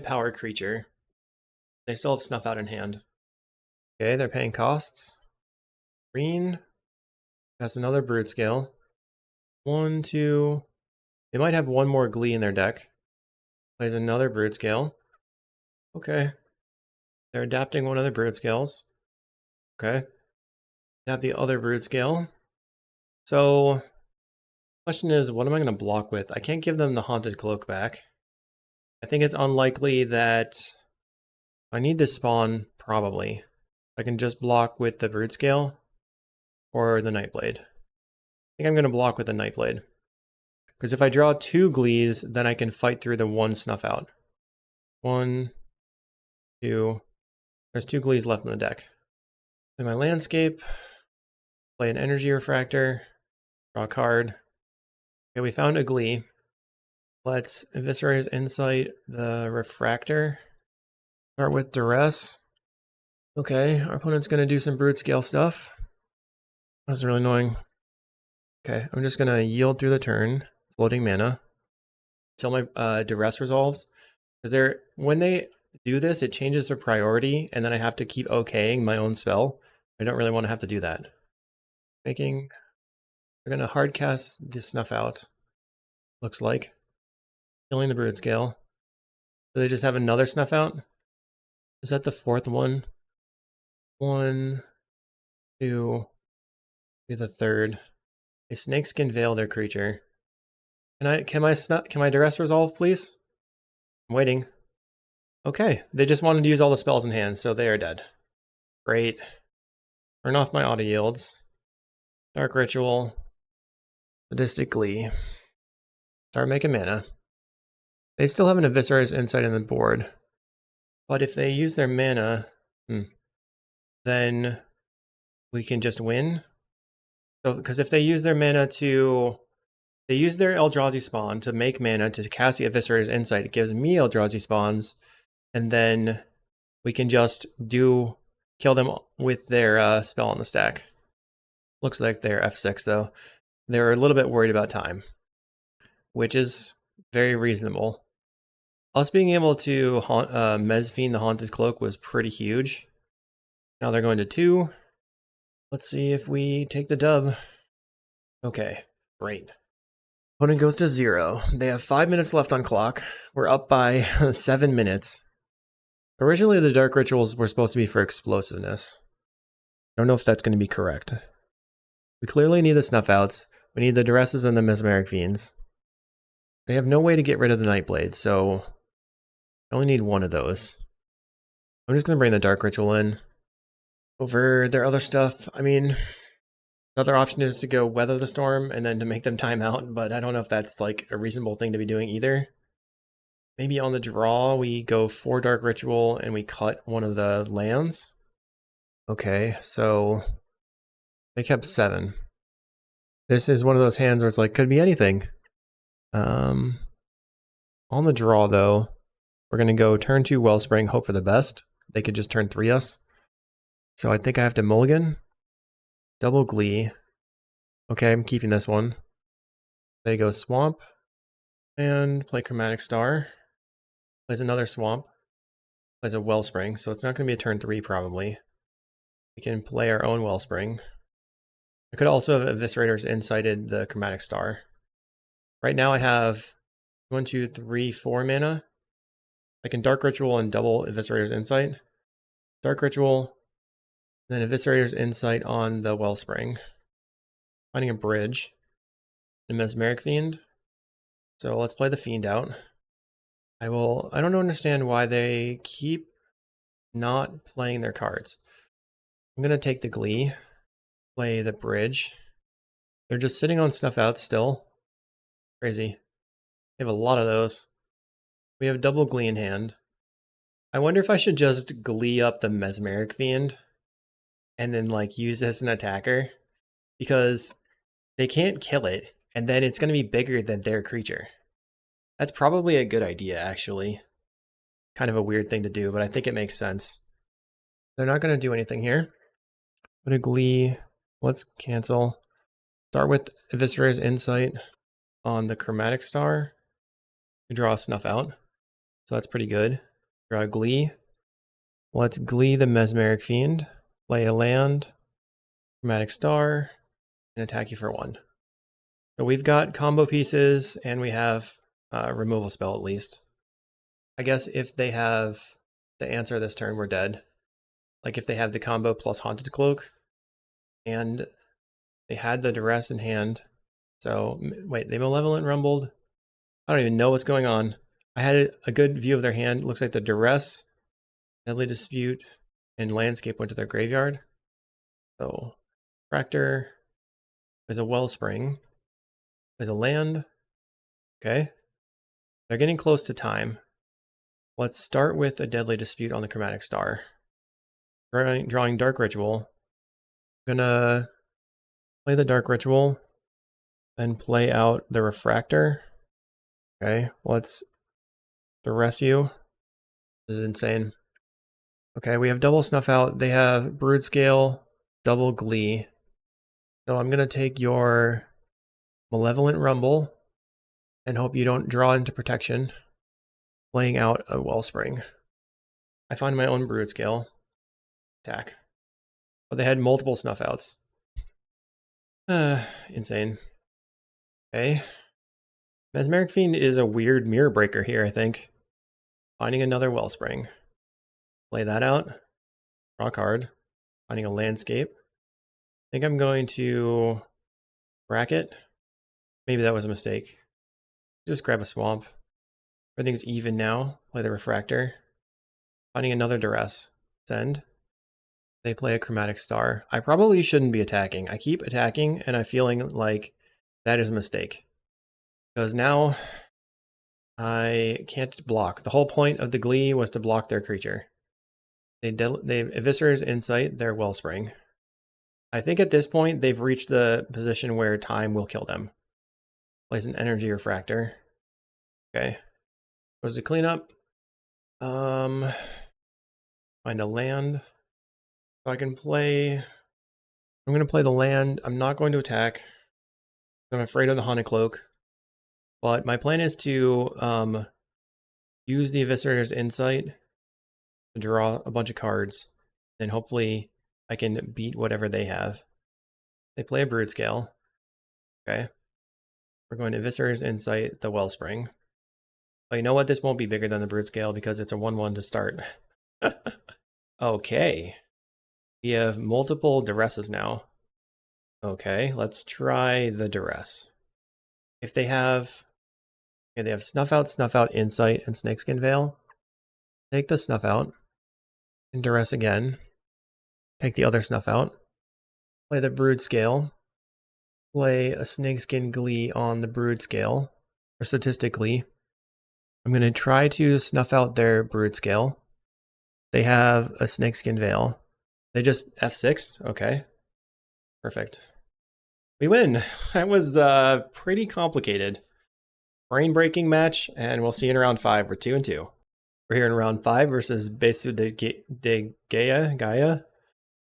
power creature. They still have snuff out in hand. Okay, they're paying costs. Green. That's another Broodscale. 1, 2. They might have one more Glee in their deck. Plays another Broodscale. Okay. They're adapting one of the Broodscales. Okay. Adapt the other Broodscale. So, question is, what am I going to block with? I can't give them the Haunted Cloak back. I think it's unlikely that I need this spawn, probably. I can just block with the Broodscale or the Nightblade. I think I'm going to block with the Nightblade. Because if I draw 2 Glees, then I can fight through the 1 snuff out. 1, 2. There's 2 Glees left in the deck. In my landscape, play an Energy Refractor, draw a card. Okay, we found a Glee. Let's Eviscerate his Insight, the Refractor. Start with Duress. Okay, our opponent's going to do some Broodscale stuff. That's really annoying. Okay, I'm just going to yield through the turn, floating mana, until my Duress resolves. Because when they do this, it changes their priority, and then I have to keep okaying my own spell. I don't really want to have to do that. We're going to hard cast the Snuff Out, looks like. Killing the Broodscale. Do they just have another Snuff Out? Is that the 4th one? 1, 2, be the 3rd. A Snakeskin Veil their creature. Can my Duress resolve, please? I'm waiting. Okay, they just wanted to use all the spells in hand, so they are dead. Great. Turn off my auto yields. Dark Ritual. Sadistic Glee. Start making mana. They still have an Eviscerator's Insight in the board. But if they use their mana, then we can just win. So, because if they use their mana they use their Eldrazi spawn to make mana to cast the Eviscerator's Insight, it gives me Eldrazi spawns, and then we can just kill them with their spell on the stack. Looks like they're F6 though. They're a little bit worried about time, which is very reasonable. Us being able to Mezfiend the Haunted Cloak was pretty huge. Now they're going to 2. Let's see if we take the dub. Okay, great. Opponent goes to 0. They have 5 minutes left on clock. We're up by 7 minutes. Originally, the Dark Rituals were supposed to be for explosiveness. I don't know if that's going to be correct. We clearly need the Snuff Outs. We need the Duresses and the Mesmeric Fiends. They have no way to get rid of the Nightblade, so I only need one of those. I'm just going to bring the Dark Ritual in. Over their other stuff, I mean, the other option is to go Weather the Storm and then to make them time out, but I don't know if that's like a reasonable thing to be doing either. Maybe on the draw, we go 4 Dark Ritual and we cut one of the lands. Okay, so they kept 7. This is one of those hands where it's like, could be anything. On the draw, though, we're going to go turn 2 Wellspring, hope for the best. They could just turn 3 us. So I think I have to mulligan. Double Glee. Okay, I'm keeping this one. They go Swamp. And play Chromatic Star. Plays another Swamp. Plays a Wellspring, so it's not going to be a turn 3 probably. We can play our own Wellspring. I could also have Eviscerator's Incited the Chromatic Star. Right now I have 1, 2, 3, 4 mana. I can Dark Ritual and double Eviscerator's Insight. Dark Ritual, then Eviscerator's Insight on the Wellspring. Finding a bridge. A Mesmeric Fiend. So let's play the Fiend out. I don't understand why they keep not playing their cards. I'm going to take the Glee. Play the bridge. They're just sitting on Snuff Out still. Crazy. They have a lot of those. We have double Glee in hand. I wonder if I should just Glee up the Mesmeric Fiend and then like use this as an attacker. because they can't kill it, and then it's going to be bigger than their creature. That's probably a good idea, actually. Kind of a weird thing to do, but I think it makes sense. They're not going to do anything here. Put a Glee. Let's cancel. Start with Eviscerator's Insight on the Chromatic Star. We draw a Snuff Out, so that's pretty good. Draw a Glee. Let's Glee the Mesmeric Fiend. Play a land, Chromatic Star, and attack you for 1. So we've got combo pieces, and we have a removal spell at least. I guess if they have the answer this turn, we're dead. Like if they have the combo plus Haunted Cloak, and they had the Duress in hand. So, wait, they Malevolent Rumbled? I don't even know what's going on. I had a good view of their hand. Looks like the Duress, Deadly Dispute, and Landscape went to their graveyard. So, Fractor, there's a Wellspring, there's a land. Okay. They're getting close to time. Let's start with a Deadly Dispute on the Chromatic Star. Drawing Dark Ritual. I'm gonna play the Dark Ritual, then play out the Refractor. Okay, let's Duress you. This is insane. Okay, we have double Snuff Out. They have Broodscale, double Glee. So I'm gonna take your Malevolent Rumble and hope you don't draw into protection. Playing out a Wellspring. I find my own Broodscale. Attack. But they had multiple Snuff Outs. Insane. Okay. Mesmeric Fiend is a weird mirror breaker here, I think. Finding another Wellspring. Play that out. Draw a card. Finding a landscape. I think I'm going to bracket. Maybe that was a mistake. Just grab a swamp. Everything's even now. Play the Refractor. Finding another Duress. Send. They play a Chromatic Star. I probably shouldn't be attacking. I keep attacking and I'm feeling like that is a mistake. Because now I can't block. The whole point of the Glee was to block their creature. They Eviscerator's Insight, their Wellspring. I think at this point they've reached the position where time will kill them. Plays an Energy Refractor. Okay. Goes to cleanup. Find a land. So I can play. I'm going to play the land. I'm not going to attack. I'm afraid of the Haunted Cloak. But my plan is to use the Eviscerator's Insight to draw a bunch of cards. Then hopefully I can beat whatever they have. They play a Broodscale. Okay. We're going to Eviscerator's Insight, the Wellspring. But you know what? This won't be bigger than the Broodscale because it's a 1/1 to start. Okay. We have multiple Duresses now. Okay, let's try the Duress. If they have... Okay, they have Snuff Out, Insight, and Snakeskin Veil. Take the Snuff Out. And Duress again. Take the other Snuff Out. Play the Broodscale. Play a Snakeskin Glee on the Broodscale. Or statistically, I'm going to try to snuff out their Broodscale. They have a Snakeskin Veil. They just F6'd? Okay. Perfect. We win. That was pretty complicated. Brain-breaking match, and we'll see you in round 5. We're 2-2. We're here in round 5 versus Besu de Gaia.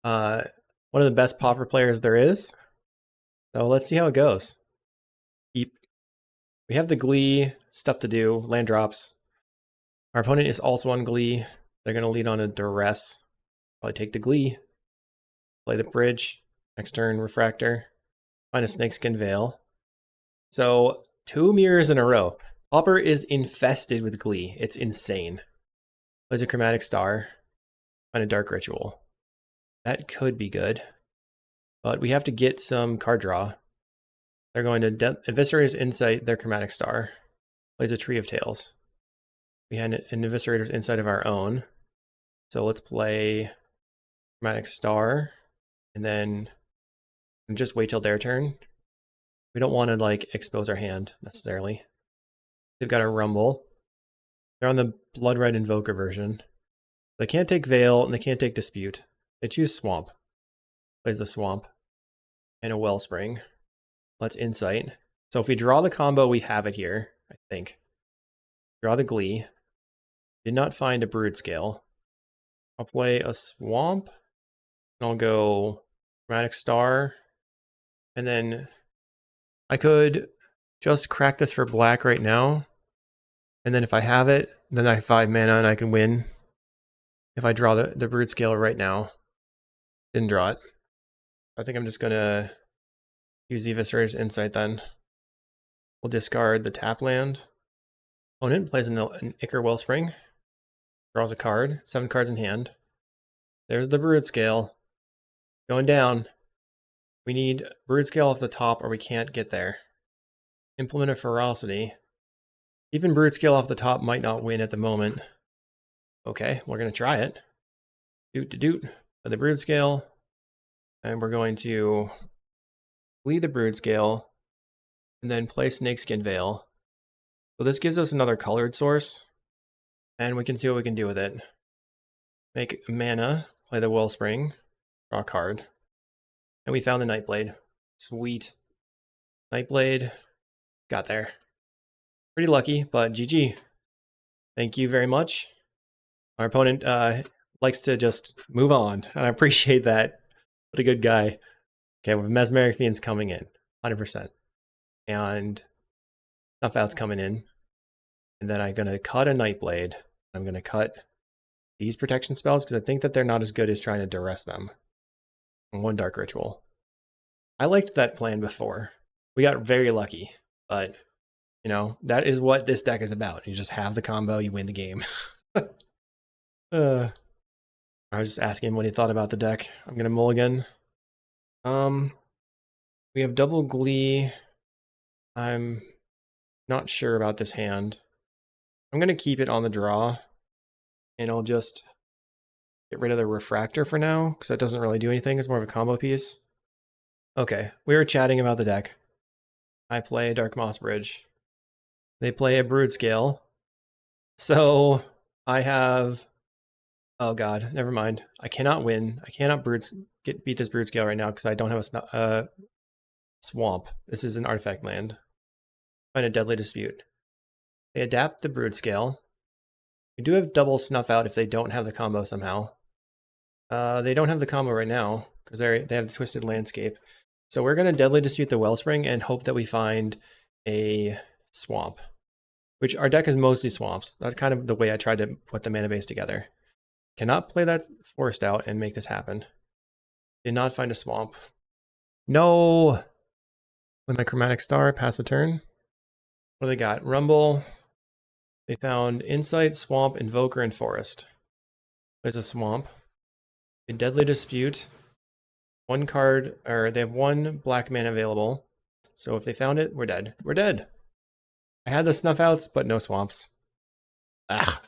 One of the best Pauper players there is. So let's see how it goes. We have the Glee stuff to do, land drops. Our opponent is also on Glee. They're going to lead on a Duress. Probably take the Glee. Play the Bridge. Next turn, Refractor. Find a Snakeskin Veil. So, 2 mirrors in a row. Pauper is infested with Glee. It's insane. Plays a Chromatic Star. Find a Dark Ritual. That could be good. But we have to get some card draw. They're going to Eviscerator's Insight, their Chromatic Star. Plays a Tree of Tails. We had an Eviscerator's Insight of our own. So let's play Chromatic Star. And then just wait till their turn. We don't want to like expose our hand necessarily. They've got a Rumble. They're on the Blood Red Invoker version. They can't take Veil and they can't take Dispute. They choose Swamp. Plays the Swamp. and a Wellspring. Let's Insight. So if we draw the combo, we have it here, I think. Draw the Glee. Did not find a Broodscale. I'll play a Swamp. And I'll go Chromatic Star. And then I could just crack this for black right now. And then if I have it, then I have 5 mana and I can win. If I draw the Broodscale right now. Didn't draw it. I think I'm just going to use Eviscerator's Insight then. We'll discard the tap land. Opponent plays an Ichor Wellspring. Draws a card. 7 cards in hand. There's the Broodscale. Going down. We need Broodscale off the top or we can't get there. Implement of Ferocity. Even Broodscale off the top might not win at the moment. Okay, we're going to try it. Doot. The Broodscale. And we're going to lead the Broodscale. And then play Snakeskin Veil. So this gives us another colored source. And we can see what we can do with it. Make mana, play the Wellspring, draw a card. And we found the Nightblade. Sweet. Nightblade, got there. Pretty lucky, but GG. Thank you very much. Our opponent likes to just move on, and I appreciate that. What a good guy. Okay, with Mesmeric Fiends coming in, 100%. And Snuff Out's coming in. And then I'm going to cut a Nightblade. I'm going to cut these protection spells because I think that they're not as good as trying to duress them. And 1 Dark Ritual. I liked that plan before. We got very lucky, but you know, that is what this deck is about. You just have the combo, you win the game. I was just asking him what he thought about the deck. I'm going to mulligan. We have double Glee. I'm not sure about this hand. I'm going to keep it on the draw, and I'll just get rid of the Refractor for now, because that doesn't really do anything. It's more of a combo piece. Okay, we were chatting about the deck. I play Dark Moss Bridge. They play a Broodscale. So I have... Oh god, never mind. I cannot win. I cannot beat this Broodscale right now because I don't have a swamp. This is an artifact land. Find a Deadly Dispute. They adapt the Broodscale. We do have double Snuff Out if they don't have the combo somehow. They don't have the combo right now because they have the Twisted Landscape. So we're going to Deadly Dispute the Wellspring and hope that we find a swamp. Which our deck is mostly swamps. That's kind of the way I tried to put the mana base together. Cannot play that Forest out and make this happen. Did not find a swamp. No! With my Chromatic Star, pass the turn. What do they got? Rumble. They found Insight, Swamp, Invoker, and Forest. There's a swamp. A Deadly Dispute. 1 card, or they have 1 black mana available. So if they found it, we're dead. We're dead! I had the Snuff Outs, but no swamps. Ah.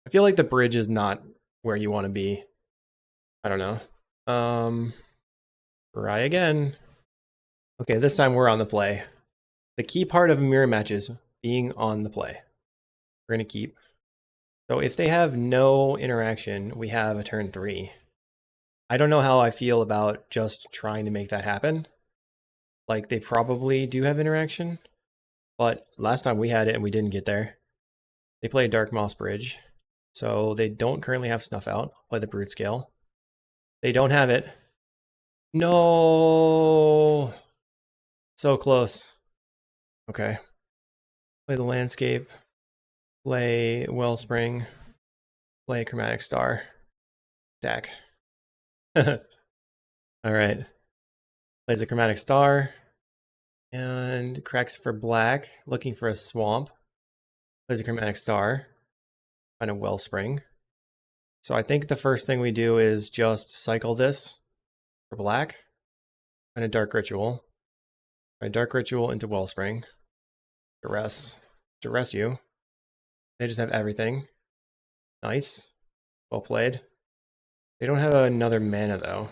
I feel like the bridge is not where you want to be. I don't know. Try again. Okay, this time we're on the play. The key part of a mirror match is being on the play. We're going to keep. So if they have no interaction, we have a turn 3. I don't know how I feel about just trying to make that happen. Like, they probably do have interaction. But last time we had it and we didn't get there. They play Dark Moss Bridge. So they don't currently have Snuff Out. Play the Broodscale. They don't have it. No! So close. Okay. Play the Landscape. Play Wellspring. Play Chromatic Star. Deck. Alright. Plays a Chromatic Star. And cracks for black. Looking for a swamp. Plays a Chromatic Star. Find a Wellspring. So I think the first thing we do is just cycle this for black. Find a Dark Ritual. Find Dark Ritual into Wellspring. Duress you. They just have everything. Nice. Well played. They don't have another mana though.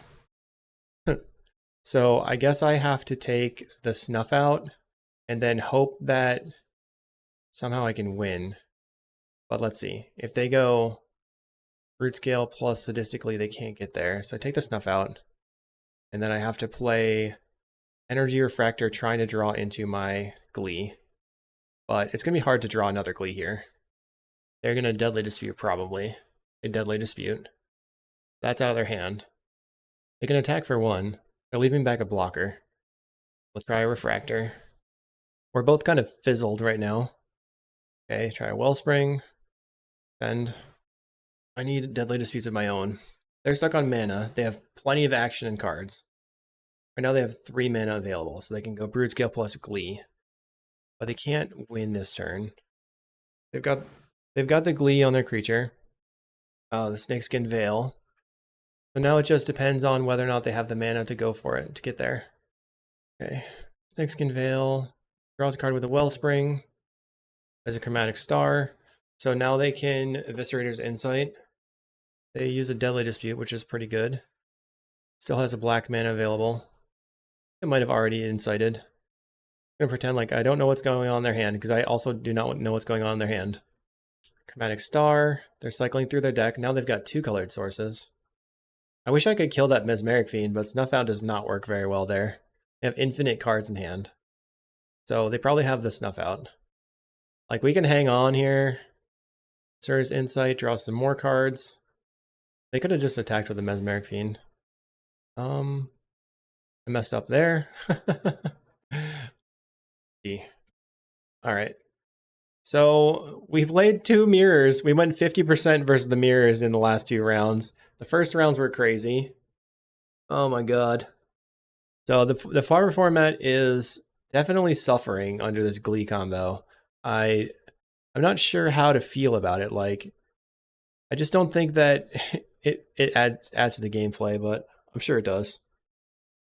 So I guess I have to take the Snuff Out and then hope that somehow I can win. But let's see. If they go Broodscale plus Sadistically, they can't get there. So I take the Snuff Out. And then I have to play Energy Refractor trying to draw into my Glee. But it's going to be hard to draw another Glee here. They're going to Deadly Dispute probably. A Deadly Dispute. That's out of their hand. They can attack for 1. They're leaving back a blocker. We'll try a Refractor. We're both kind of fizzled right now. Okay, try a Wellspring. Bend. I need Deadly Disputes of my own. They're stuck on mana. They have plenty of action and cards. Right now they have 3 mana available, so they can go Broodscale plus Glee. But they can't win this turn. They've got the Glee on their creature. The Snakeskin Veil. So now it just depends on whether or not they have the mana to go for it, to get there. Okay. Snakeskin Veil. Draws a card with a Wellspring. As a Chromatic Star. So now they can Eviscerator's Insight. They use a Deadly Dispute, which is pretty good. Still has a black mana available. It might have already incited. I'm gonna pretend like I don't know what's going on in their hand, because I also do not know what's going on in their hand. Chromatic Star. They're cycling through their deck. Now they've got 2 colored sources. I wish I could kill that Mesmeric Fiend, but Snuff Out does not work very well there. They have infinite cards in hand. So they probably have the Snuff Out. Like, we can hang on here. Sir's Insight, draw some more cards. They could have just attacked with the Mesmeric Fiend. I messed up there. Alright. So we played 2 mirrors. We went 50% versus the mirrors in the last 2 rounds. The first rounds were crazy. Oh my god. So the Pauper format is definitely suffering under this Glee combo. I'm not sure how to feel about it. Like, I just don't think that it adds to the gameplay, but I'm sure it does.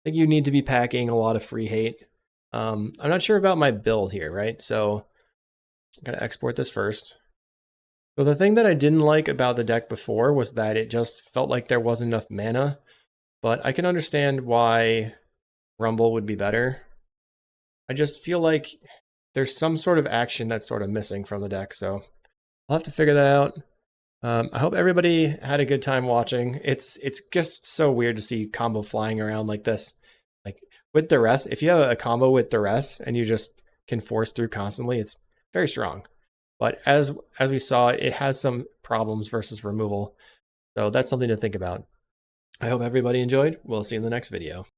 I think you need to be packing a lot of free hate. I'm not sure about my build here, right? So I'm gonna export this first. So the thing that I didn't like about the deck before was that it just felt like there wasn't enough mana, but I can understand why Rumble would be better. I just feel like there's some sort of action that's sort of missing from the deck, so I'll have to figure that out. I hope everybody had a good time watching. It's just so weird to see combo flying around like this. Like, with Duress, if you have a combo with Duress and you just can force through constantly, it's very strong. But as we saw, it has some problems versus removal. So that's something to think about. I hope everybody enjoyed. We'll see you in the next video.